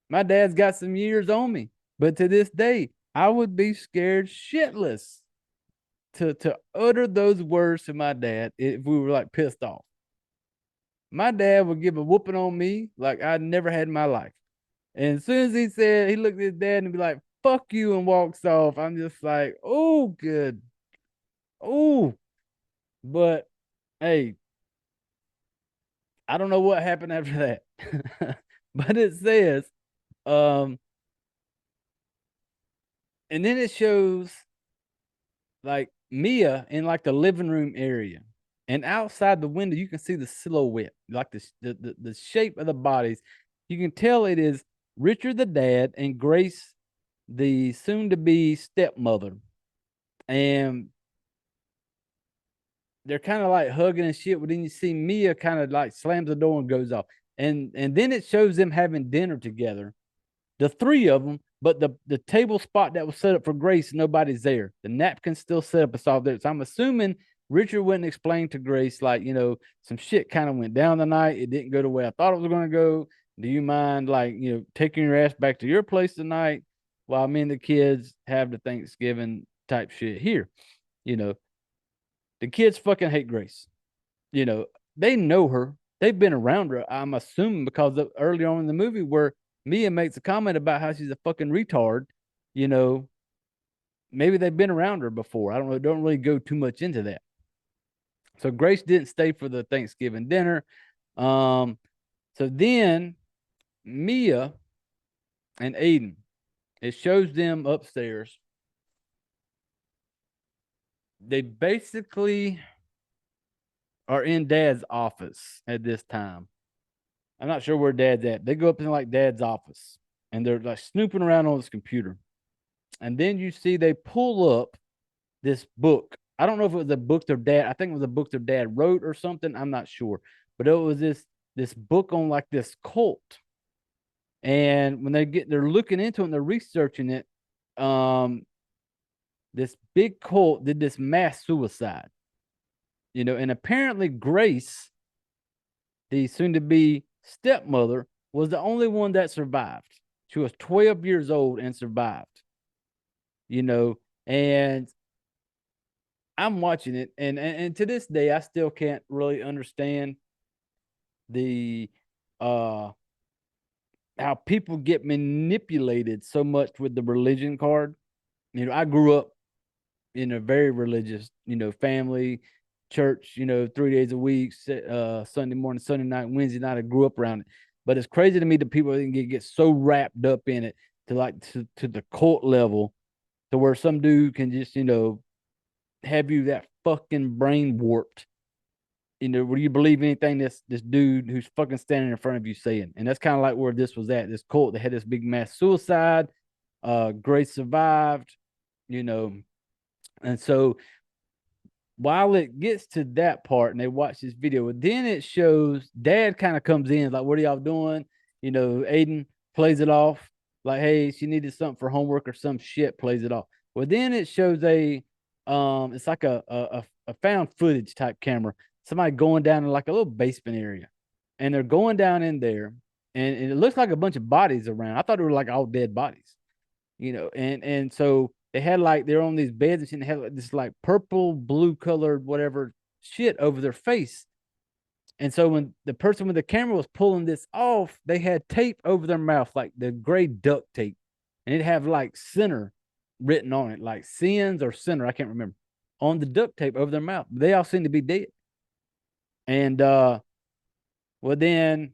my dad's got some years on me. But to this day, I would be scared shitless to utter those words to my dad if we were like pissed off. My dad would give a whooping on me like I'd never had in my life. And as soon as he said, he looked at his dad and be like, fuck you, and walks off. I'm just like, oh, good. Oh, but hey, I don't know what happened after that. But it says, and then it shows like Mia in like the living room area. And outside the window, you can see the silhouette, like the shape of the bodies. You can tell it is Richard the dad and Grace, the soon-to-be stepmother. And they're kind of like hugging and shit. But then you see Mia kind of like slams the door and goes off. And then it shows them having dinner together, the three of them. But the table spot that was set up for Grace, nobody's there. The napkin's still set up. It's all there. So I'm assuming Richard wouldn't explain to Grace, like, some shit kind of went down the night. It didn't go the way I thought it was going to go. Do you mind, like, taking your ass back to your place tonight while me and the kids have the Thanksgiving type shit here? The kids fucking hate Grace. They know her. They've been around her, I'm assuming, because earlier on in the movie where Mia makes a comment about how she's a fucking retard, maybe they've been around her before. I don't know. Don't really go too much into that. So Grace didn't stay for the Thanksgiving dinner. So then Mia and Aiden, it shows them upstairs. They basically are in Dad's office at this time. I'm not sure where Dad's at. They go up in like Dad's office and they're like snooping around on his computer. And then you see they pull up this book. I don't know if it was a book their dad, I think it was a book their dad wrote or something. I'm not sure. But it was this book on like this cult. And when they're looking into it and they're researching it, this big cult did this mass suicide. And apparently Grace, the soon-to-be stepmother, was the only one that survived. She was 12 years old and survived. And I'm watching it, and to this day, I still can't really understand the how people get manipulated so much with the religion card. I grew up in a very religious, family, church, 3 days a week, Sunday morning, Sunday night, Wednesday night. I grew up around it. But it's crazy to me that people get so wrapped up in it to the cult level, to where some dude can just, have you that fucking brain warped, where you believe anything this dude who's fucking standing in front of you saying. And that's kind of like where this was at. This cult, they had this big mass suicide. Grace survived, and so while it gets to that part and they watch this video, then it shows Dad kind of comes in like, what are y'all doing? Aiden plays it off like, hey, she needed something for homework or some shit, plays it off. Well, then it shows it's like a found footage type camera. Somebody going down in like a little basement area, and they're going down in there, and it looks like a bunch of bodies around. I thought they were like all dead bodies, and so they're on these beds and shit, and they had like this like purple, blue colored, whatever shit over their face. And so when the person with the camera was pulling this off, they had tape over their mouth, like the gray duct tape, and it have like center written on it, like sins or center, I can't remember, on the duct tape over their mouth. They all seem to be dead. And well, then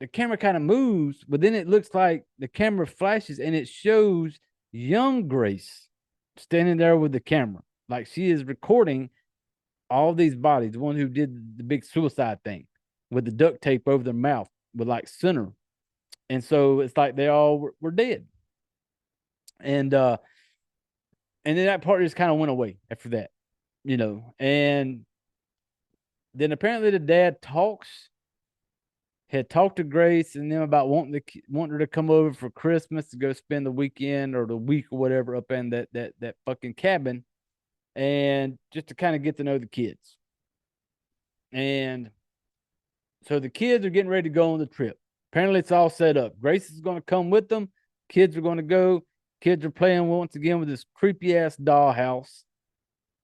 the camera kind of moves, but then it looks like the camera flashes and it shows young Grace standing there with the camera, like she is recording all these bodies, the one who did the big suicide thing with the duct tape over their mouth with like center. And so it's like they all were dead. And then that part just kind of went away after that, and then apparently the dad had talked to Grace and them about wanting her to come over for Christmas to go spend the weekend or the week or whatever up in that fucking cabin, and just to kind of get to know the kids. And so the kids are getting ready to go on the trip. Apparently it's all set up. Grace is going to come with them. Kids are going to go. Kids are playing once again with this creepy ass dollhouse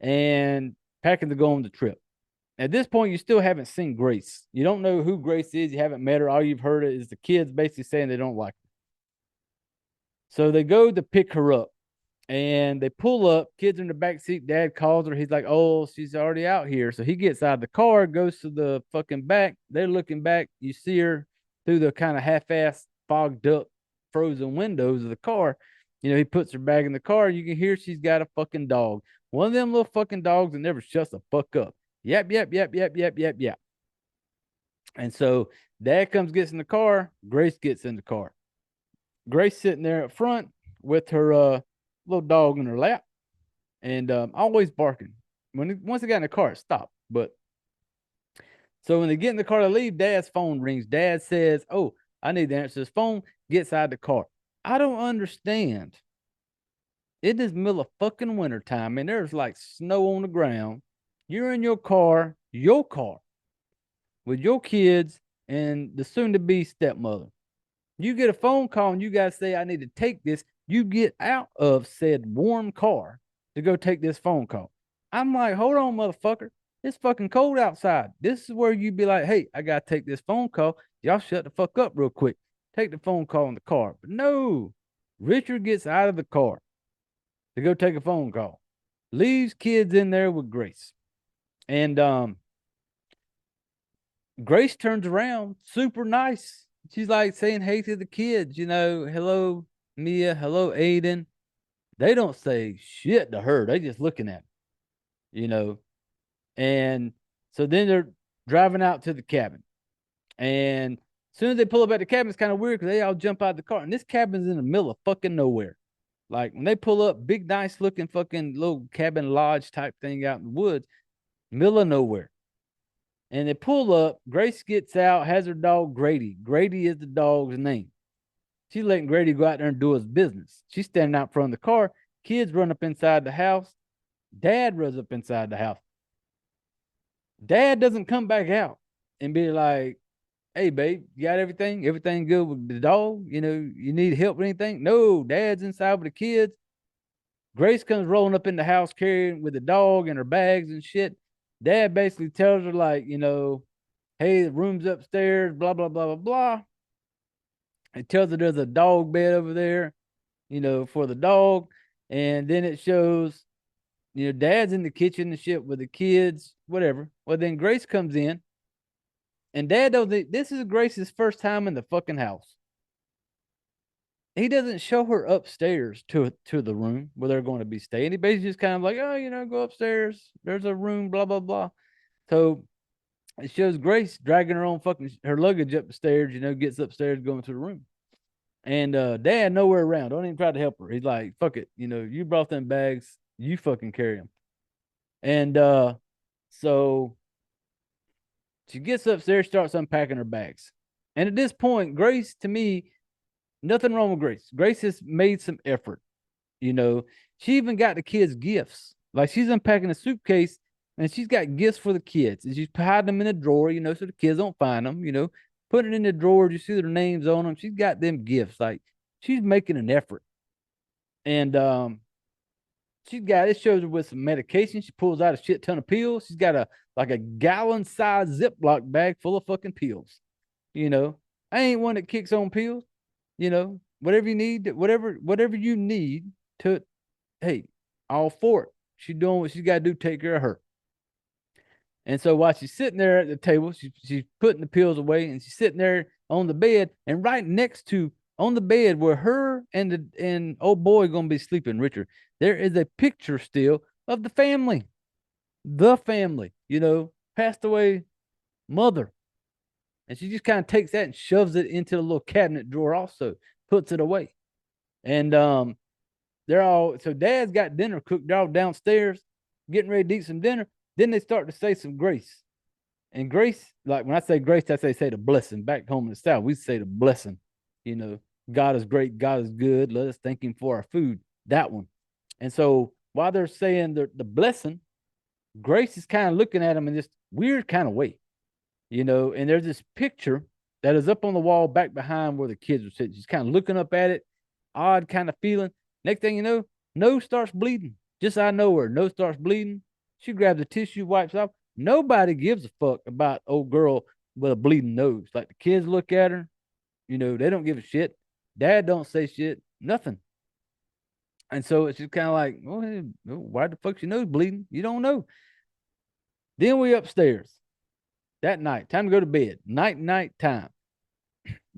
and packing to go on the trip. At this point, you still haven't seen Grace. You don't know who Grace is. You haven't met her. All you've heard is the kids basically saying they don't like her. So they go to pick her up, and they pull up. Kids are in the back seat. Dad calls her. He's like, oh, she's already out here. So he gets out of the car, goes to the fucking back. They're looking back. You see her through the kind of half-assed, fogged up, frozen windows of the car. He puts her bag in the car. You can hear she's got a fucking dog. One of them little fucking dogs that never shuts the fuck up. Yep. And so Dad gets in the car. Grace gets in the car. Grace sitting there up front with her little dog in her lap, and always barking. Once they got in the car, it stopped. But so when they get in the car to leave, Dad's phone rings. Dad says, "Oh, I need to answer this phone." Gets out of the car. I don't understand. It is middle of fucking wintertime, and there's like snow on the ground. You're in your car, with your kids and the soon-to-be stepmother. You get a phone call and you guys say, I need to take this. You get out of said warm car to go take this phone call. I'm like, hold on, motherfucker. It's fucking cold outside. This is where you be like, hey, I got to take this phone call. Y'all shut the fuck up real quick. Take the phone call in the car. But no, Richard gets out of the car to go take a phone call. Leaves kids in there with Grace. And Grace turns around, super nice. She's like saying hey to the kids, hello, Mia, hello, Aiden. They don't say shit to her. They just looking at her, And so then they're driving out to the cabin. And as soon as they pull up at the cabin, it's kind of weird because they all jump out of the car. And this cabin's in the middle of fucking nowhere. Like when they pull up, big, nice looking fucking little cabin lodge type thing out in the woods, middle of nowhere. And they pull up. Grace gets out, has her dog Grady. Grady is the dog's name. She's letting Grady go out there and do his business. She's standing out front of the car. Kids run up inside the house. Dad runs up inside the house. Dad doesn't come back out and be like, hey, babe, you got everything? Everything good with the dog? You need help with anything? No, Dad's inside with the kids. Grace comes rolling up in the house carrying with the dog and her bags and shit. Dad basically tells her like, hey, the room's upstairs, blah, blah, blah, blah, blah. He tells her there's a dog bed over there, for the dog. And then it shows, Dad's in the kitchen and shit with the kids, whatever. Well, then Grace comes in and Dad knows this is Grace's first time in the fucking house. He doesn't show her upstairs to the room where they're going to be staying. He basically just kind of like, oh, go upstairs. There's a room, blah, blah, blah. So it shows Grace dragging her luggage up the stairs, gets upstairs, going to the room. And Dad nowhere around. Don't even try to help her. He's like, fuck it. You brought them bags. You fucking carry them. And so she gets upstairs, starts unpacking her bags. And at this point, Grace, to me, nothing wrong with Grace. Grace has made some effort. You know, she even got the kids gifts. Like she's unpacking a suitcase and she's got gifts for the kids. And she's hiding them in a drawer, you know, so the kids don't find them, you know, put it in the drawer. You see their names on them. She's got them gifts. Like she's making an effort. And she's got, it shows her with some medication. She pulls out a shit ton of pills. She's got like a gallon size Ziploc bag full of fucking pills. You know, I ain't one that kicks on pills. You know, whatever you need, whatever you need to, hey, all for it. She's doing what she's got to do to take care of her. And so while she's sitting there at the table, she's putting the pills away, and she's sitting there on the bed, and right next to on the bed where her and old boy gonna be sleeping, Richard, there is a picture still of the family, you know, passed away mother. And she just kind of takes that and shoves it into the little cabinet drawer also, puts it away. And they're all, so dad's got dinner cooked. They're all downstairs getting ready to eat some dinner. Then they start to say some grace. And grace, like when I say grace, that's they say the blessing. Back home in the South, we say the blessing. You know, God is great, God is good. Let us thank him for our food. That one. And so while they're saying the blessing, Grace is kind of looking at him in this weird kind of way. You know, and there's this picture that is up on the wall back behind where the kids are sitting. She's kind of looking up at it, odd kind of feeling. Next thing you know, nose starts bleeding. Just out of nowhere, nose starts bleeding. She grabs the tissue, wipes off. Nobody gives a fuck about old girl with a bleeding nose. Like the kids look at her, you know, they don't give a shit. Dad don't say shit, nothing. And so it's just kind of like, well, why the fuck's your nose bleeding? You don't know. Then we upstairs. That night, time to go to bed. Night time.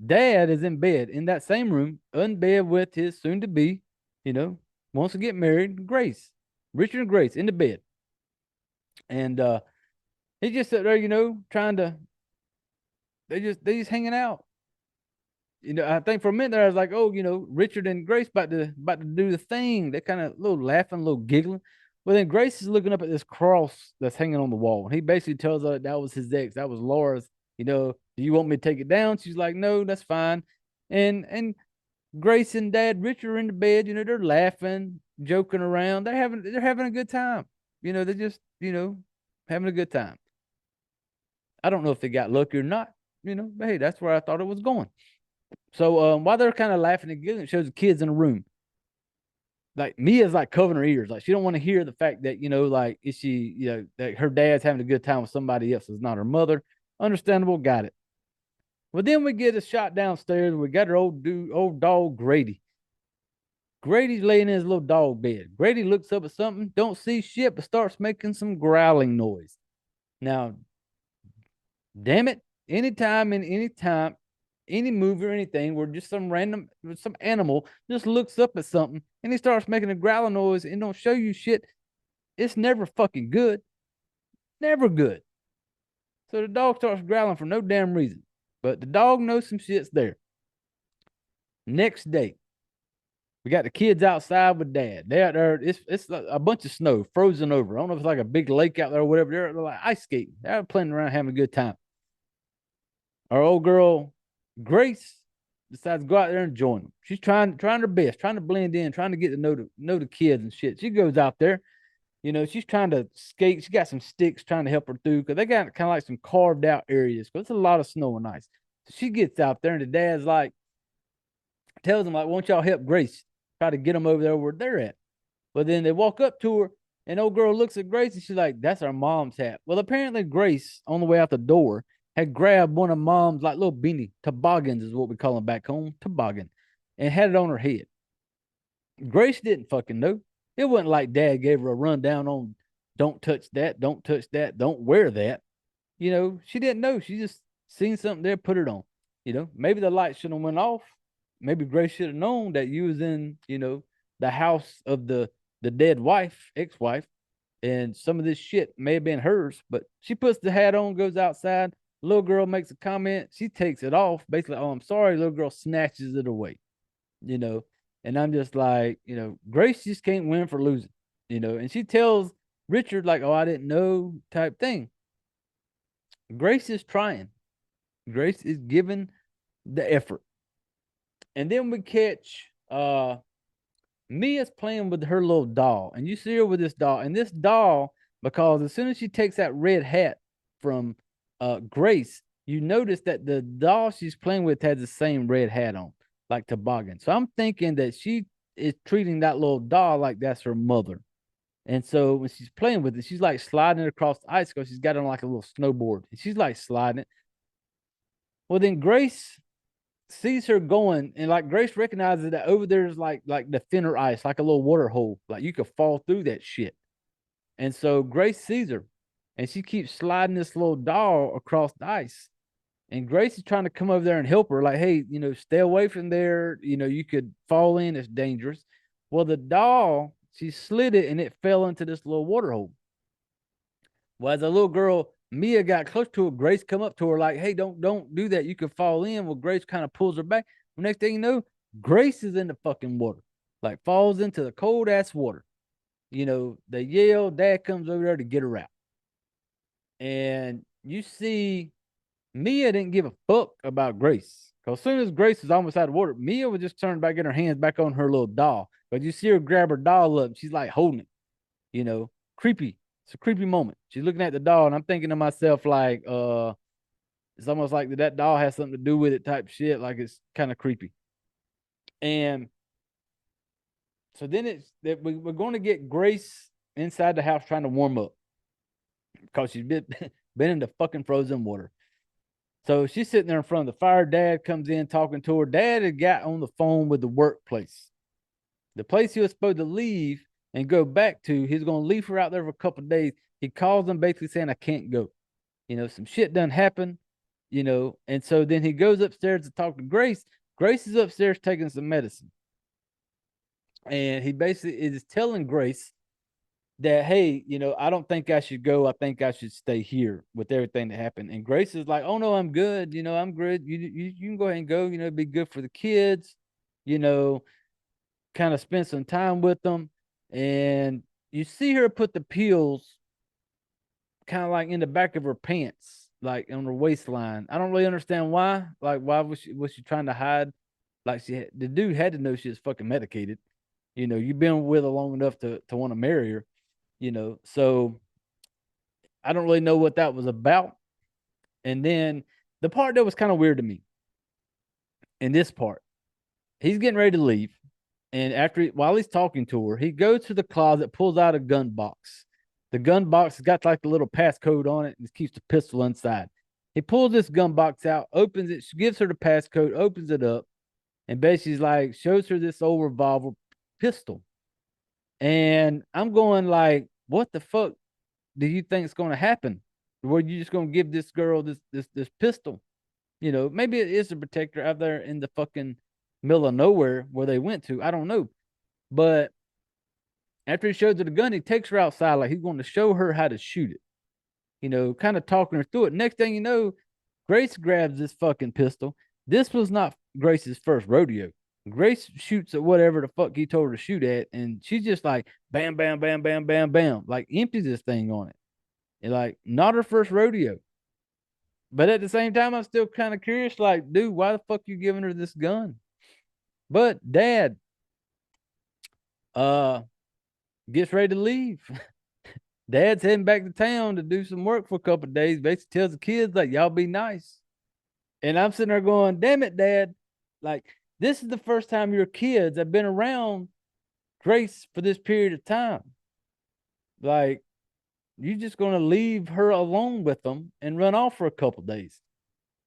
Dad is in bed in that same room, in bed with his soon-to-be, you know, wants to get married, Grace. Richard and Grace in the bed. And he just sat there, you know, trying to, they just hanging out. You know, I think for a minute there, I was like, oh, you know, Richard and Grace about to do the thing. They're kind of a little laughing, a little giggling. But then Grace is looking up at this cross that's hanging on the wall. And he basically tells her that was his ex. That was Laura's. You know, do you want me to take it down? She's like, no, that's fine. And Grace and Dad Richard are in the bed. You know, they're laughing, joking around. They're having a good time. You know, they're just, you know, having a good time. I don't know if they got lucky or not. You know, but hey, that's where I thought it was going. So while they're kind of laughing and giggling, it shows the kids in the room. Like Mia's like covering her ears. Like she don't want to hear the fact that, you know, like is she, you know, that her dad's having a good time with somebody else. It's not her mother. Understandable, got it. Well, then we get a shot downstairs. We got her old dog Grady. Grady's laying in his little dog bed. Grady looks up at something, don't see shit, but starts making some growling noise. Now, damn it, anytime, any movie or anything where just some animal just looks up at something and he starts making a growling noise and don't show you shit, it's never fucking good. Never good. So the dog starts growling for no damn reason. But the dog knows some shit's there. Next day, we got the kids outside with Dad. They're out there. It's a bunch of snow frozen over. I don't know if it's like a big lake out there or whatever. They're like ice skating. They're playing around, having a good time. Our old girl, Grace, decides to go out there and join them. She's trying her best, trying to blend in, trying to get to know the kids and shit. She goes out there. You know, she's trying to skate. She got some sticks trying to help her through because they got kind of like some carved out areas because it's a lot of snow and ice. So she gets out there and the dad's like, tells them like, won't y'all help Grace try to get them over there where they're at? But then they walk up to her and old girl looks at Grace and she's like, that's our mom's hat. Well, apparently Grace on the way out the door had grabbed one of mom's like little beanie toboggans is what we call them back home, toboggan, and had it on her head. Grace didn't fucking know. It wasn't like Dad gave her a rundown on don't touch that, don't wear that. You know, she didn't know. She just seen something there, put it on. You know, maybe the light should have went off. Maybe Grace should have known that you was in, you know, the house of the dead wife, ex-wife, and some of this shit may have been hers. But she puts the hat on, goes outside. Little girl makes a comment. She takes it off. Basically, oh, I'm sorry. Little girl snatches it away. You know, and I'm just like, you know, Grace just can't win for losing, you know, and she tells Richard, like, oh, I didn't know type thing. Grace is trying. Grace is giving the effort. And then we catch Mia's playing with her little doll, and you see her with this doll, and this doll, because as soon as she takes that red hat from Grace, you notice that the doll she's playing with has the same red hat on, like toboggan. So I'm thinking that she is treating that little doll like that's her mother. And so when she's playing with it, she's like sliding it across the ice because she's got it on like a little snowboard. And she's like sliding it. Well, then Grace sees her going, and like Grace recognizes that over there is like the thinner ice, like a little water hole. Like you could fall through that shit. And so Grace sees her, and she keeps sliding this little doll across the ice. And Grace is trying to come over there and help her, like, hey, stay away from there. You could fall in, it's dangerous. Well, the doll, she slid it and it fell into this little water hole. Well, as a little girl, Mia got close to her. Grace come up to her like, hey, don't do that. You could fall in. Well, Grace kind of pulls her back. The next thing you know, Grace is in the fucking water, like falls into the cold ass water. They yell, Dad comes over there to get her out. And you see Mia didn't give a fuck about Grace. Because as soon as Grace was almost out of water, Mia would just turn back, get her hands back on her little doll. But you see her grab her doll up. She's like holding it, creepy. It's a creepy moment. She's looking at the doll, and I'm thinking to myself, like, it's almost like that doll has something to do with it type shit. Like, it's kind of creepy. And so then it's that we're going to get Grace inside the house trying to warm up because she's been in the fucking frozen water. So she's sitting there in front of the fire. Dad comes in talking to her. Dad had got on the phone with the workplace. The place he was supposed to leave and go back to, he's going to leave her out there for a couple of days. He calls them basically saying, I can't go. Some shit done happened, and so then he goes upstairs to talk to Grace. Grace is upstairs taking some medicine. And he basically is telling Grace that, hey, I don't think I should go. I think I should stay here with everything that happened. And Grace is like, oh, no, I'm good. I'm good. You can go ahead and go, it'd be good for the kids, kind of spend some time with them. And you see her put the pills kind of like in the back of her pants, like on her waistline. I don't really understand why. Like, why was she trying to hide? Like, the dude had to know she was fucking medicated. You've been with her long enough to want to marry her. So I don't really know what that was about. And then the part that was kind of weird to me in this part, he's getting ready to leave. And while he's talking to her, he goes to the closet, pulls out a gun box. The gun box has got like the little passcode on it, and it keeps the pistol inside. He pulls this gun box out, opens it, gives her the passcode, opens it up, and basically like shows her this old revolver pistol. And I'm going like, what the fuck do you think is going to happen? Were you just going to give this girl this pistol? Maybe it is a protector out there in the fucking middle of nowhere where they went to. I don't know. But after he shows her the gun, he takes her outside like he's going to show her how to shoot it. Kind of talking her through it. Next thing you know, Grace grabs this fucking pistol. This was not Grace's first rodeo. Grace shoots at whatever the fuck he told her to shoot at, and she's just like bam, bam, bam, bam, bam, bam, like empties this thing on it. And like, not her first rodeo. But at the same time, I'm still kind of curious, like, dude, why the fuck you giving her this gun? But Dad gets ready to leave. Dad's heading back to town to do some work for a couple of days. Basically tells the kids, like, y'all be nice. And I'm sitting there going, damn it, Dad. Like, this is the first time your kids have been around Grace for this period of time. Like, you just going to leave her alone with them and run off for a couple of days.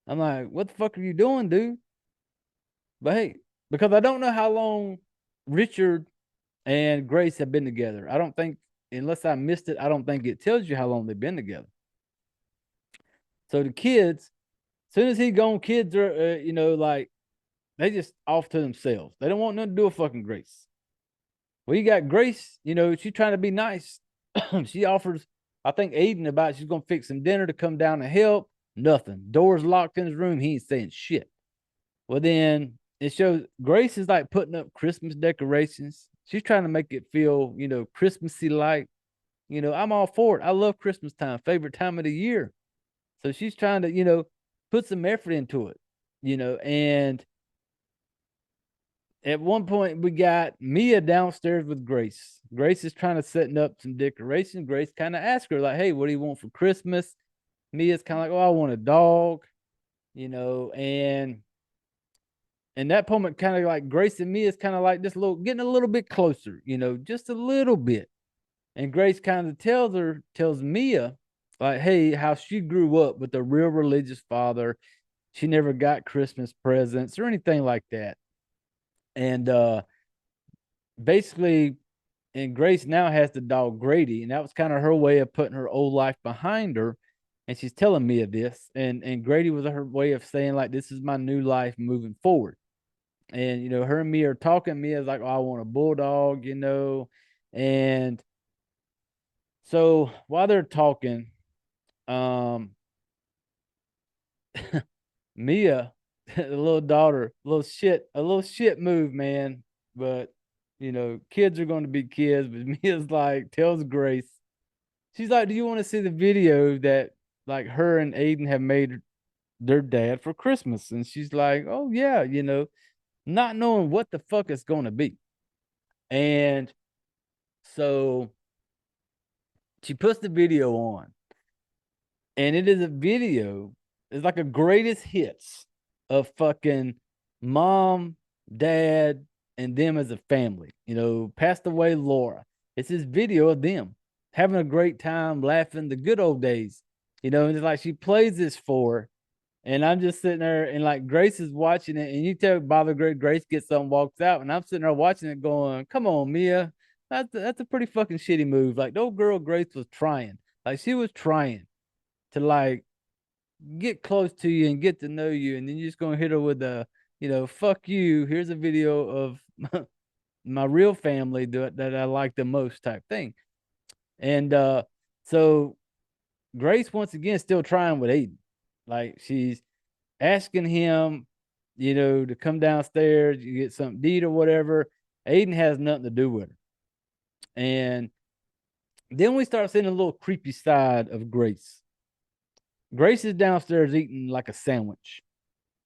I'm like, what the fuck are you doing, dude? But hey, because I don't know how long Richard and Grace have been together. I don't think, unless I missed it, I don't think it tells you how long they've been together. So the kids, as soon as he gone, kids are, like, they just off to themselves. They don't want nothing to do with fucking Grace. Well, you got Grace, she's trying to be nice. She offers, I think, Aiden about she's going to fix some dinner to come down and help. Nothing. Doors locked in his room. He ain't saying shit. Well, then it shows Grace is like putting up Christmas decorations. She's trying to make it feel, Christmassy like. I'm all for it. I love Christmas time, favorite time of the year. So she's trying to, put some effort into it. and at one point we got Mia downstairs with Grace. Grace is trying to setting up some decorations. Grace kind of asks her like, "Hey, what do you want for Christmas?" Mia's kind of like, "Oh, I want a dog," and that moment kind of like Grace and Mia's kind of like this little getting a little bit closer, just a little bit. And Grace kind of tells Mia like, "Hey, how she grew up with a real religious father. She never got Christmas presents or anything like that." And basically, and Grace now has the dog Grady, and that was kind of her way of putting her old life behind her. And she's telling Mia this, and Grady was her way of saying like, "This is my new life moving forward." And her and Mia are talking. Mia's like, "Oh, I want a bulldog," and so while they're talking, Mia, the little daughter, a little shit move, man. But kids are going to be kids. But Mia's like tells Grace, she's like, "Do you want to see the video that like her and Aiden have made their dad for Christmas?" And she's like, "Oh yeah," not knowing what the fuck it's going to be. And so she puts the video on, and it is a video. It's like a greatest hits of fucking mom, dad, and them as a family. Passed away Laura. It's this video of them having a great time, laughing, the good old days. And it's like she plays this for her, and I'm just sitting there, and like Grace is watching it, and you tell by the great Grace gets up and walks out, and I'm sitting there watching it going, "Come on, Mia. That's a pretty fucking shitty move." Like, the old girl Grace was trying. Like, she was trying to like get close to you and get to know you, and then you're just gonna hit her with a, "Fuck you. Here's a video of my real family that I like the most," type thing. And so Grace once again still trying with Aiden. Like, she's asking him, to come downstairs, you get something to eat or whatever. Aiden has nothing to do with her. And then we start seeing a little creepy side of Grace. Grace is downstairs eating like a sandwich.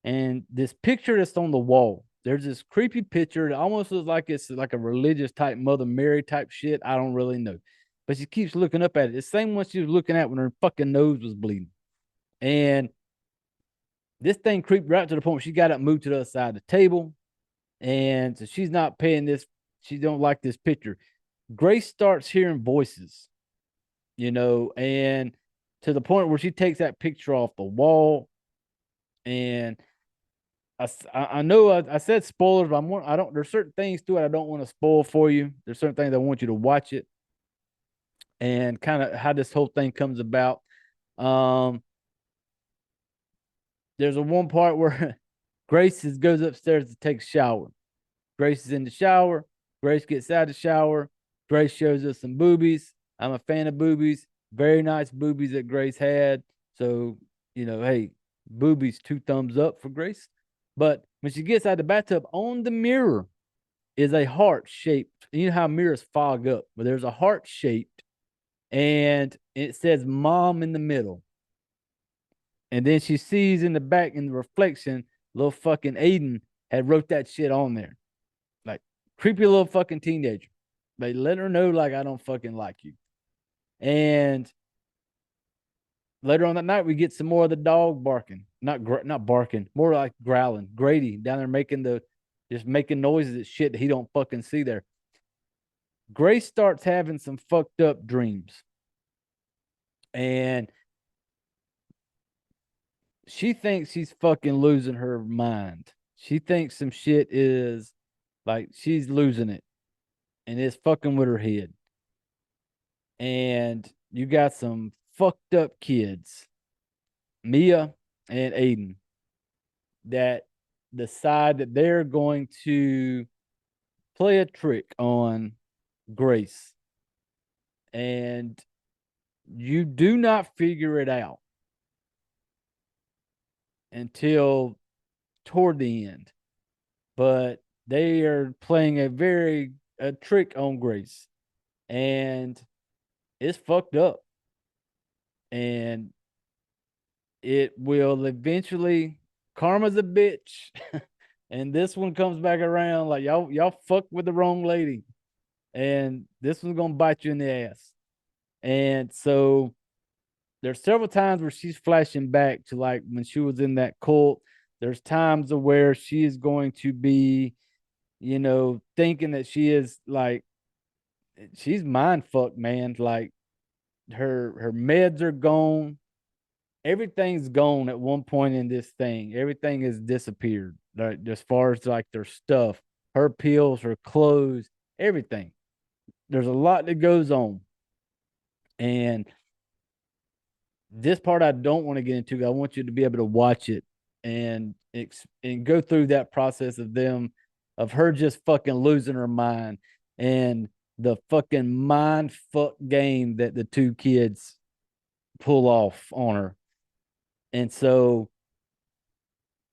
And this picture that's on the wall, there's this creepy picture that almost looks like it's like a religious type Mother Mary type shit. I don't really know. But she keeps looking up at it. The same one she was looking at when her fucking nose was bleeding. And this thing creeped right to the point where she got up, moved to the other side of the table. And so she's not paying this. She don't like this picture. Grace starts hearing voices, and to the point where she takes that picture off the wall. And I know I said spoilers, but I don't. There's certain things to it I don't want to spoil for you. There's certain things I want you to watch it, and kind of how this whole thing comes about. There's a one part where Grace goes upstairs to take a shower. Grace is in the shower. Grace gets out of the shower. Grace shows us some boobies. I'm a fan of boobies. Very nice boobies that Grace had. So, hey, boobies, 2 thumbs up for Grace. But when she gets out of the bathtub, on the mirror is a heart shaped. You know how mirrors fog up, but there's a heart shaped, and it says mom in the middle. And then she sees in the back in the reflection, little fucking Aiden had wrote that shit on there. Like, creepy little fucking teenager. They let her know, like, I don't fucking like you. And later on that night, we get some more of the dog barking. Not barking, more like growling. Grady down there just making noises at shit that he don't fucking see there. Grace starts having some fucked up dreams. And she thinks she's fucking losing her mind. She thinks some shit is like she's losing it. And it's fucking with her head. And you got some fucked up kids, Mia and Aiden, that decide that they're going to play a trick on Grace. And you do not figure it out until toward the end. But they are playing a trick on Grace. And it's fucked up. And it will eventually karma's a bitch. And this one comes back around like y'all fucked with the wrong lady. And this one's gonna bite you in the ass. And so there's several times where she's flashing back to like when she was in that cult. There's times of where she is going to be, thinking that she is like, she's mind fucked, man. Like her meds are gone. Everything's gone at one point in this thing. Everything has disappeared. Like, as far as like their stuff, her pills, her clothes, everything. There's a lot that goes on. And this part I don't want to get into. I want you to be able to watch it and go through that process of her just fucking losing her mind and the fucking mind fuck game that the two kids pull off on her. And so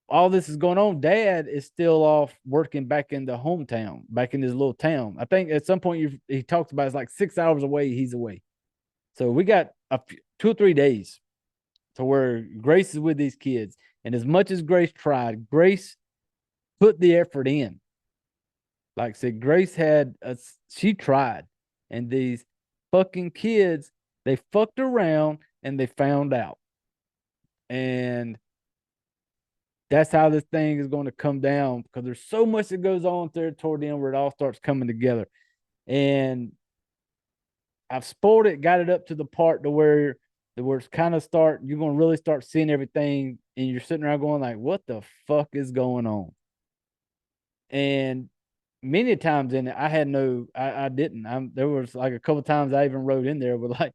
all this is going on. Dad is still off working back in the hometown, back in his little town. I think at some point he talks about it's like 6 hours away. He's away. So we got 2 or 3 days to where Grace is with these kids. And as much as Grace tried, Grace put the effort in. Like I said, Grace she tried. And these fucking kids, they fucked around and they found out. And that's how this thing is going to come down, because there's so much that goes on there toward the end where it all starts coming together. And I've spoiled it, got it up to the part to where it's kind of you're going to really start seeing everything, and you're sitting around going like, what the fuck is going on? And many times in it, I didn't. There was like a couple of times I even wrote in there with like,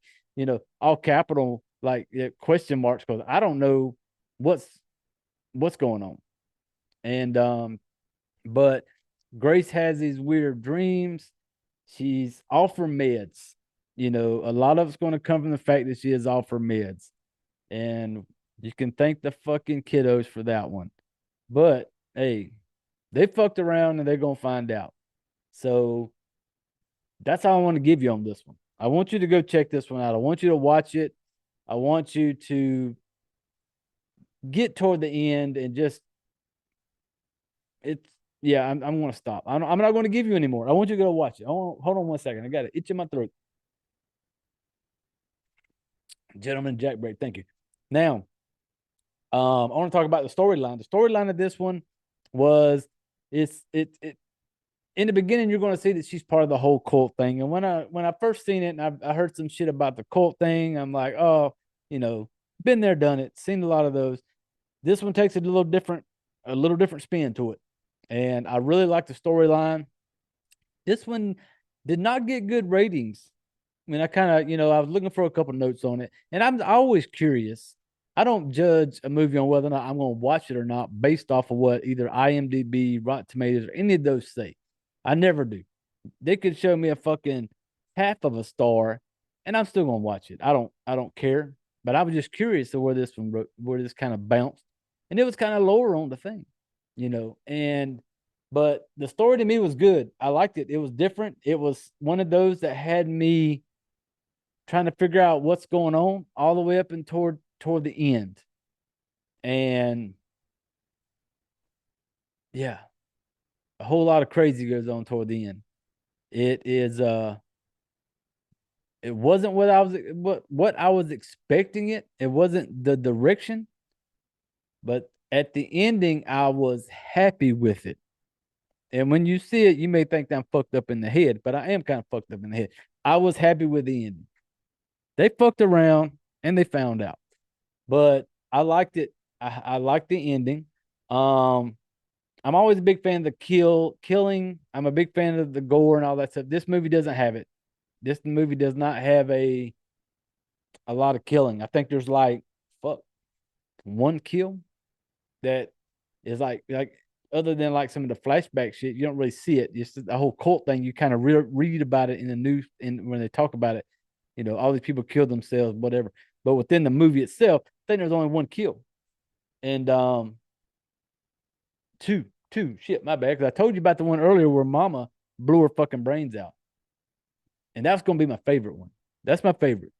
all capital, like question marks, because I don't know what's going on. And but Grace has these weird dreams. She's off her meds. A lot of it's going to come from the fact that she is off her meds. And you can thank the fucking kiddos for that one. But hey, they fucked around and they're going to find out. So that's all I want to give you on this one. I want you to go check this one out. I want you to watch it. I want you to get toward the end and just, I'm going to stop. I'm not going to give you any more. I want you to go watch it. Hold on 1 second. I got an itch in my throat. Gentleman Jack Break, thank you. Now, I want to talk about the storyline. The storyline of this one was in the beginning, you're going to see that she's part of the whole cult thing. And when I first seen it and I heard some shit about the cult thing, I'm like, oh, been there, done it, seen a lot of those. This one takes a little different spin to it. And I really like the storyline. This one did not get good ratings. I mean, I kind of, I was looking for a couple notes on it, and I'm always curious. I don't judge a movie on whether or not I'm going to watch it or not based off of what either IMDb, Rotten Tomatoes, or any of those say. I never do. They could show me a fucking half of a star, and I'm still going to watch it. I don't care. But I was just curious to where this kind of bounced, and it was kind of lower on the thing, but the story to me was good. I liked it. It was different. It was one of those that had me trying to figure out what's going on all the way up and toward the end. And yeah, a whole lot of crazy goes on toward the end. It wasn't what I was expecting it. It wasn't the direction, but at the ending, I was happy with it. And when you see it, you may think that I'm fucked up in the head, but I am kind of fucked up in the head. I was happy with the ending. They fucked around and they found out, but I liked it. I liked the ending. I'm always a big fan of the killing. I'm a big fan of the gore and all that stuff. This movie doesn't have it. This movie does not have a lot of killing. I think there's like one kill that is like other than like some of the flashback shit, you don't really see it. Just the whole cult thing, you kind of read about it in the news and when they talk about it, all these people killed themselves, whatever. But within the movie itself, I think there's only one kill. And two, shit, my bad. Because I told you about the one earlier where Mama blew her fucking brains out. And that's going to be my favorite one. That's my favorite.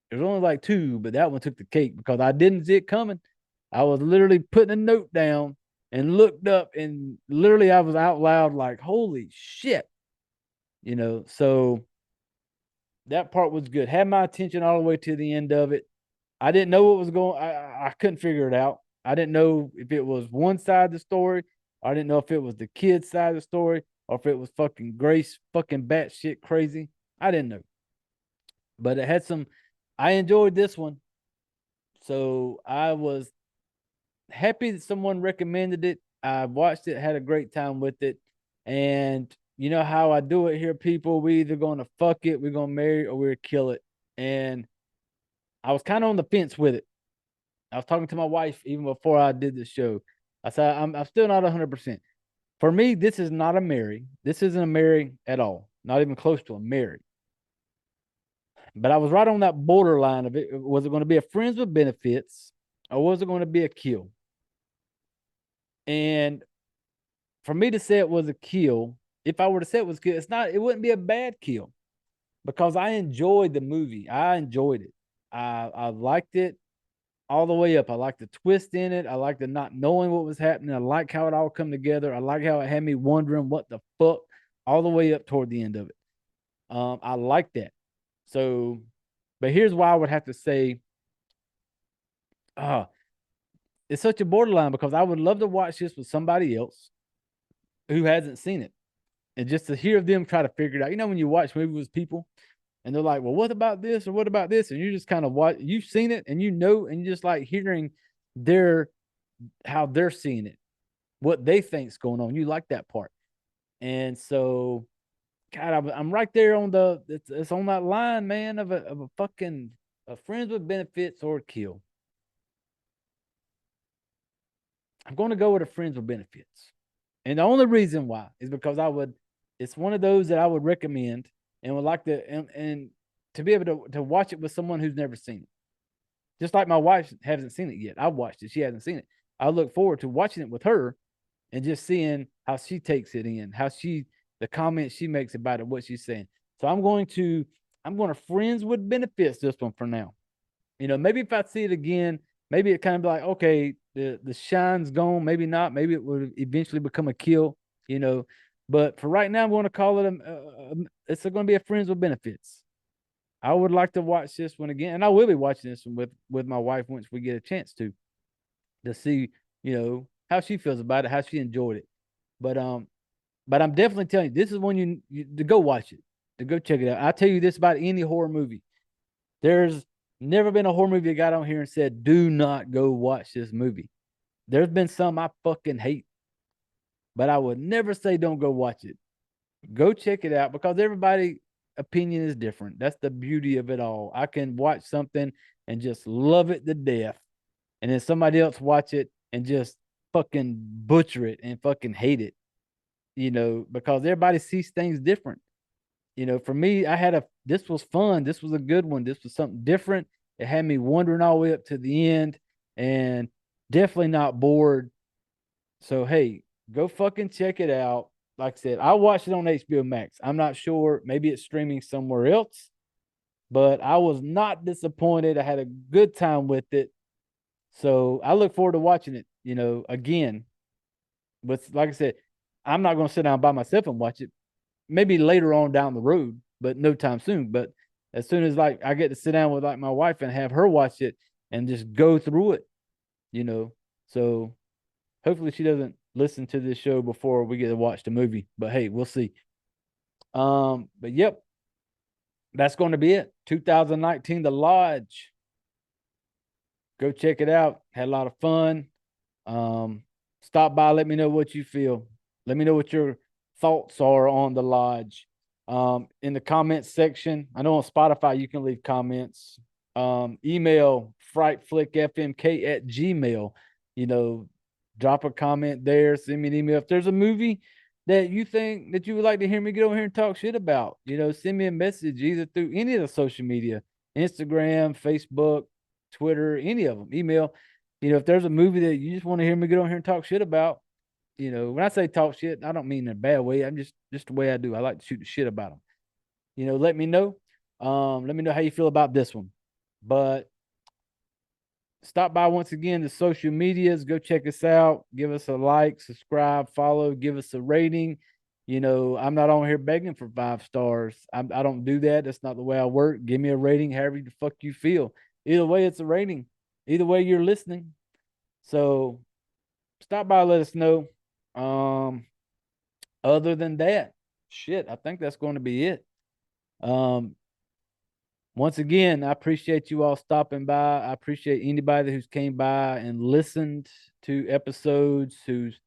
There's only like 2, but that one took the cake because I didn't see it coming. I was literally putting a note down and looked up, and literally I was out loud like, holy shit. So that part was good. Had my attention all the way to the end of it. I didn't know what was going. I couldn't figure it out. I didn't know if it was one side of the story. I didn't know if it was the kid's side of the story, or if it was fucking Grace fucking batshit crazy. I didn't know. But it had some. I enjoyed this one, so I was happy that someone recommended it. I watched it, had a great time with it, and you know how I do it here, people. We either gonna fuck it, we're gonna marry, or we're gonna kill it. And I was kind of on the fence with it. I was talking to my wife even before I did the show. I said I'm still not 100%. For me, this is not a marry. This isn't a marry at all. Not even close to a marry. But I was right on that borderline of it. Was it going to be a friends with benefits, or was it going to be a kill? And for me to say it was a kill, if I were to say it was kill, it wouldn't be a bad kill, because I enjoyed the movie. I enjoyed it. I liked it all the way up. I liked the twist in it. I liked the not knowing what was happening. I like how it all come together. I like how it had me wondering what the fuck all the way up toward the end of it. I like that. So, but here's why I would have to say, it's such a borderline, because I would love to watch this with somebody else who hasn't seen it, and just to hear them try to figure it out. You know, when you watch movies with people and they're like, well, what about this? Or what about this? And you just kind of watch, you've seen it and and you just like hearing how they're seeing it, what they think's going on. You like that part. And so, God, I'm right there on it's on that line, man, of a fucking friends with benefits or kill. I'm going to go with a friends with benefits. And the only reason why is because it's one of those that I would recommend and would like to, and to be able to watch it with someone who's never seen it. Just like my wife hasn't seen it yet. I've watched it. She hasn't seen it. I look forward to watching it with her and just seeing how she takes it in, the comments she makes about it, what she's saying. So I'm going to friends with benefits this one for now. Maybe if I see it again, maybe it kind of be like, okay, the shine's gone. Maybe not. Maybe it would eventually become a kill, But for right now, I'm going to call it it's going to be a friends with benefits. I would like to watch this one again, and I will be watching this one with my wife once we get a chance to see, how she feels about it, how she enjoyed it. But I'm definitely telling you, this is one you to go watch it, to go check it out. I'll tell you this about any horror movie. There's never been a horror movie that got on here and said, do not go watch this movie. There's been some I fucking hate, but I would never say don't go watch it. Go check it out, because everybody's opinion is different. That's the beauty of it all. I can watch something and just love it to death, and then somebody else watch it and just fucking butcher it and fucking hate it, because everybody sees things different. For me, this was fun. This was a good one. This was something different. It had me wondering all the way up to the end, and definitely not bored. So, hey, go fucking check it out. Like I said, I watched it on HBO Max. I'm not sure. Maybe it's streaming somewhere else, but I was not disappointed. I had a good time with it. So I look forward to watching it, again. But like I said, I'm not going to sit down by myself and watch it. Maybe later on down the road, but no time soon. But as soon as I get to sit down with my wife and have her watch it and just go through it, So hopefully she doesn't listen to this show before we get to watch the movie. But hey, we'll see. But yep, that's going to be it. 2019, The Lodge. Go check it out. Had a lot of fun. Stop by. Let me know what you feel. Let me know what your thoughts are on The Lodge. In the comments section. I know on Spotify you can leave comments. Email frightflickfmk@gmail. Drop a comment there. Send me an email. If there's a movie that you think that you would like to hear me get over here and talk shit about, send me a message either through any of the social media, Instagram, Facebook, Twitter, any of them. Email. If there's a movie that you just want to hear me get on here and talk shit about, when I say talk shit, I don't mean in a bad way. I'm just the way I do. I like to shoot the shit about them. Let me know. Let me know how you feel about this one. But stop by once again the social medias. Go check us out. Give us a like, subscribe, follow, give us a rating. You know, I'm not on here begging for 5 stars. I don't do that. That's not the way I work. Give me a rating, however the fuck you feel. Either way, it's a rating. Either way, you're listening. So stop by, let us know. Other than that, shit, I think that's going to be it. Once again, I appreciate you all stopping by. I appreciate anybody who's came by and listened to episodes, who's,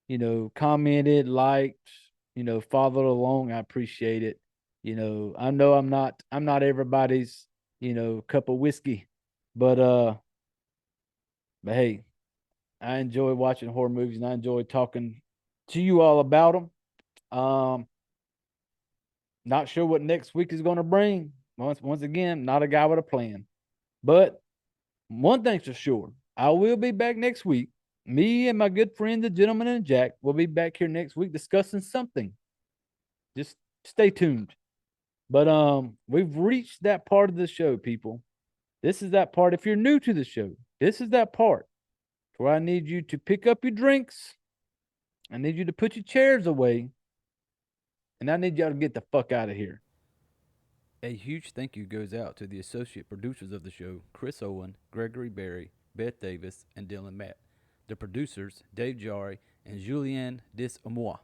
you know, commented, liked, you know, followed along. I appreciate it. You know I'm not everybody's, you know, cup of whiskey, but hey, I enjoy watching horror movies and I enjoy talking to you all about them. Not sure what next week is going to bring. Once again, not a guy with a plan. But one thing's for sure, I will be back next week. Me and my good friend, the gentleman and Jack, will be back here next week discussing something. Just stay tuned. But we've reached that part of the show, people. This is that part. If you're new to the show, this is that part where I need you to pick up your drinks. I need you to put your chairs away. And I need y'all to get the fuck out of here. A huge thank you goes out to the associate producers of the show, Kris Owen, Gregory Berry, Beth Davis, and Dylan Matt. The producers, Dave Jarry and Juliane des Ormeaux.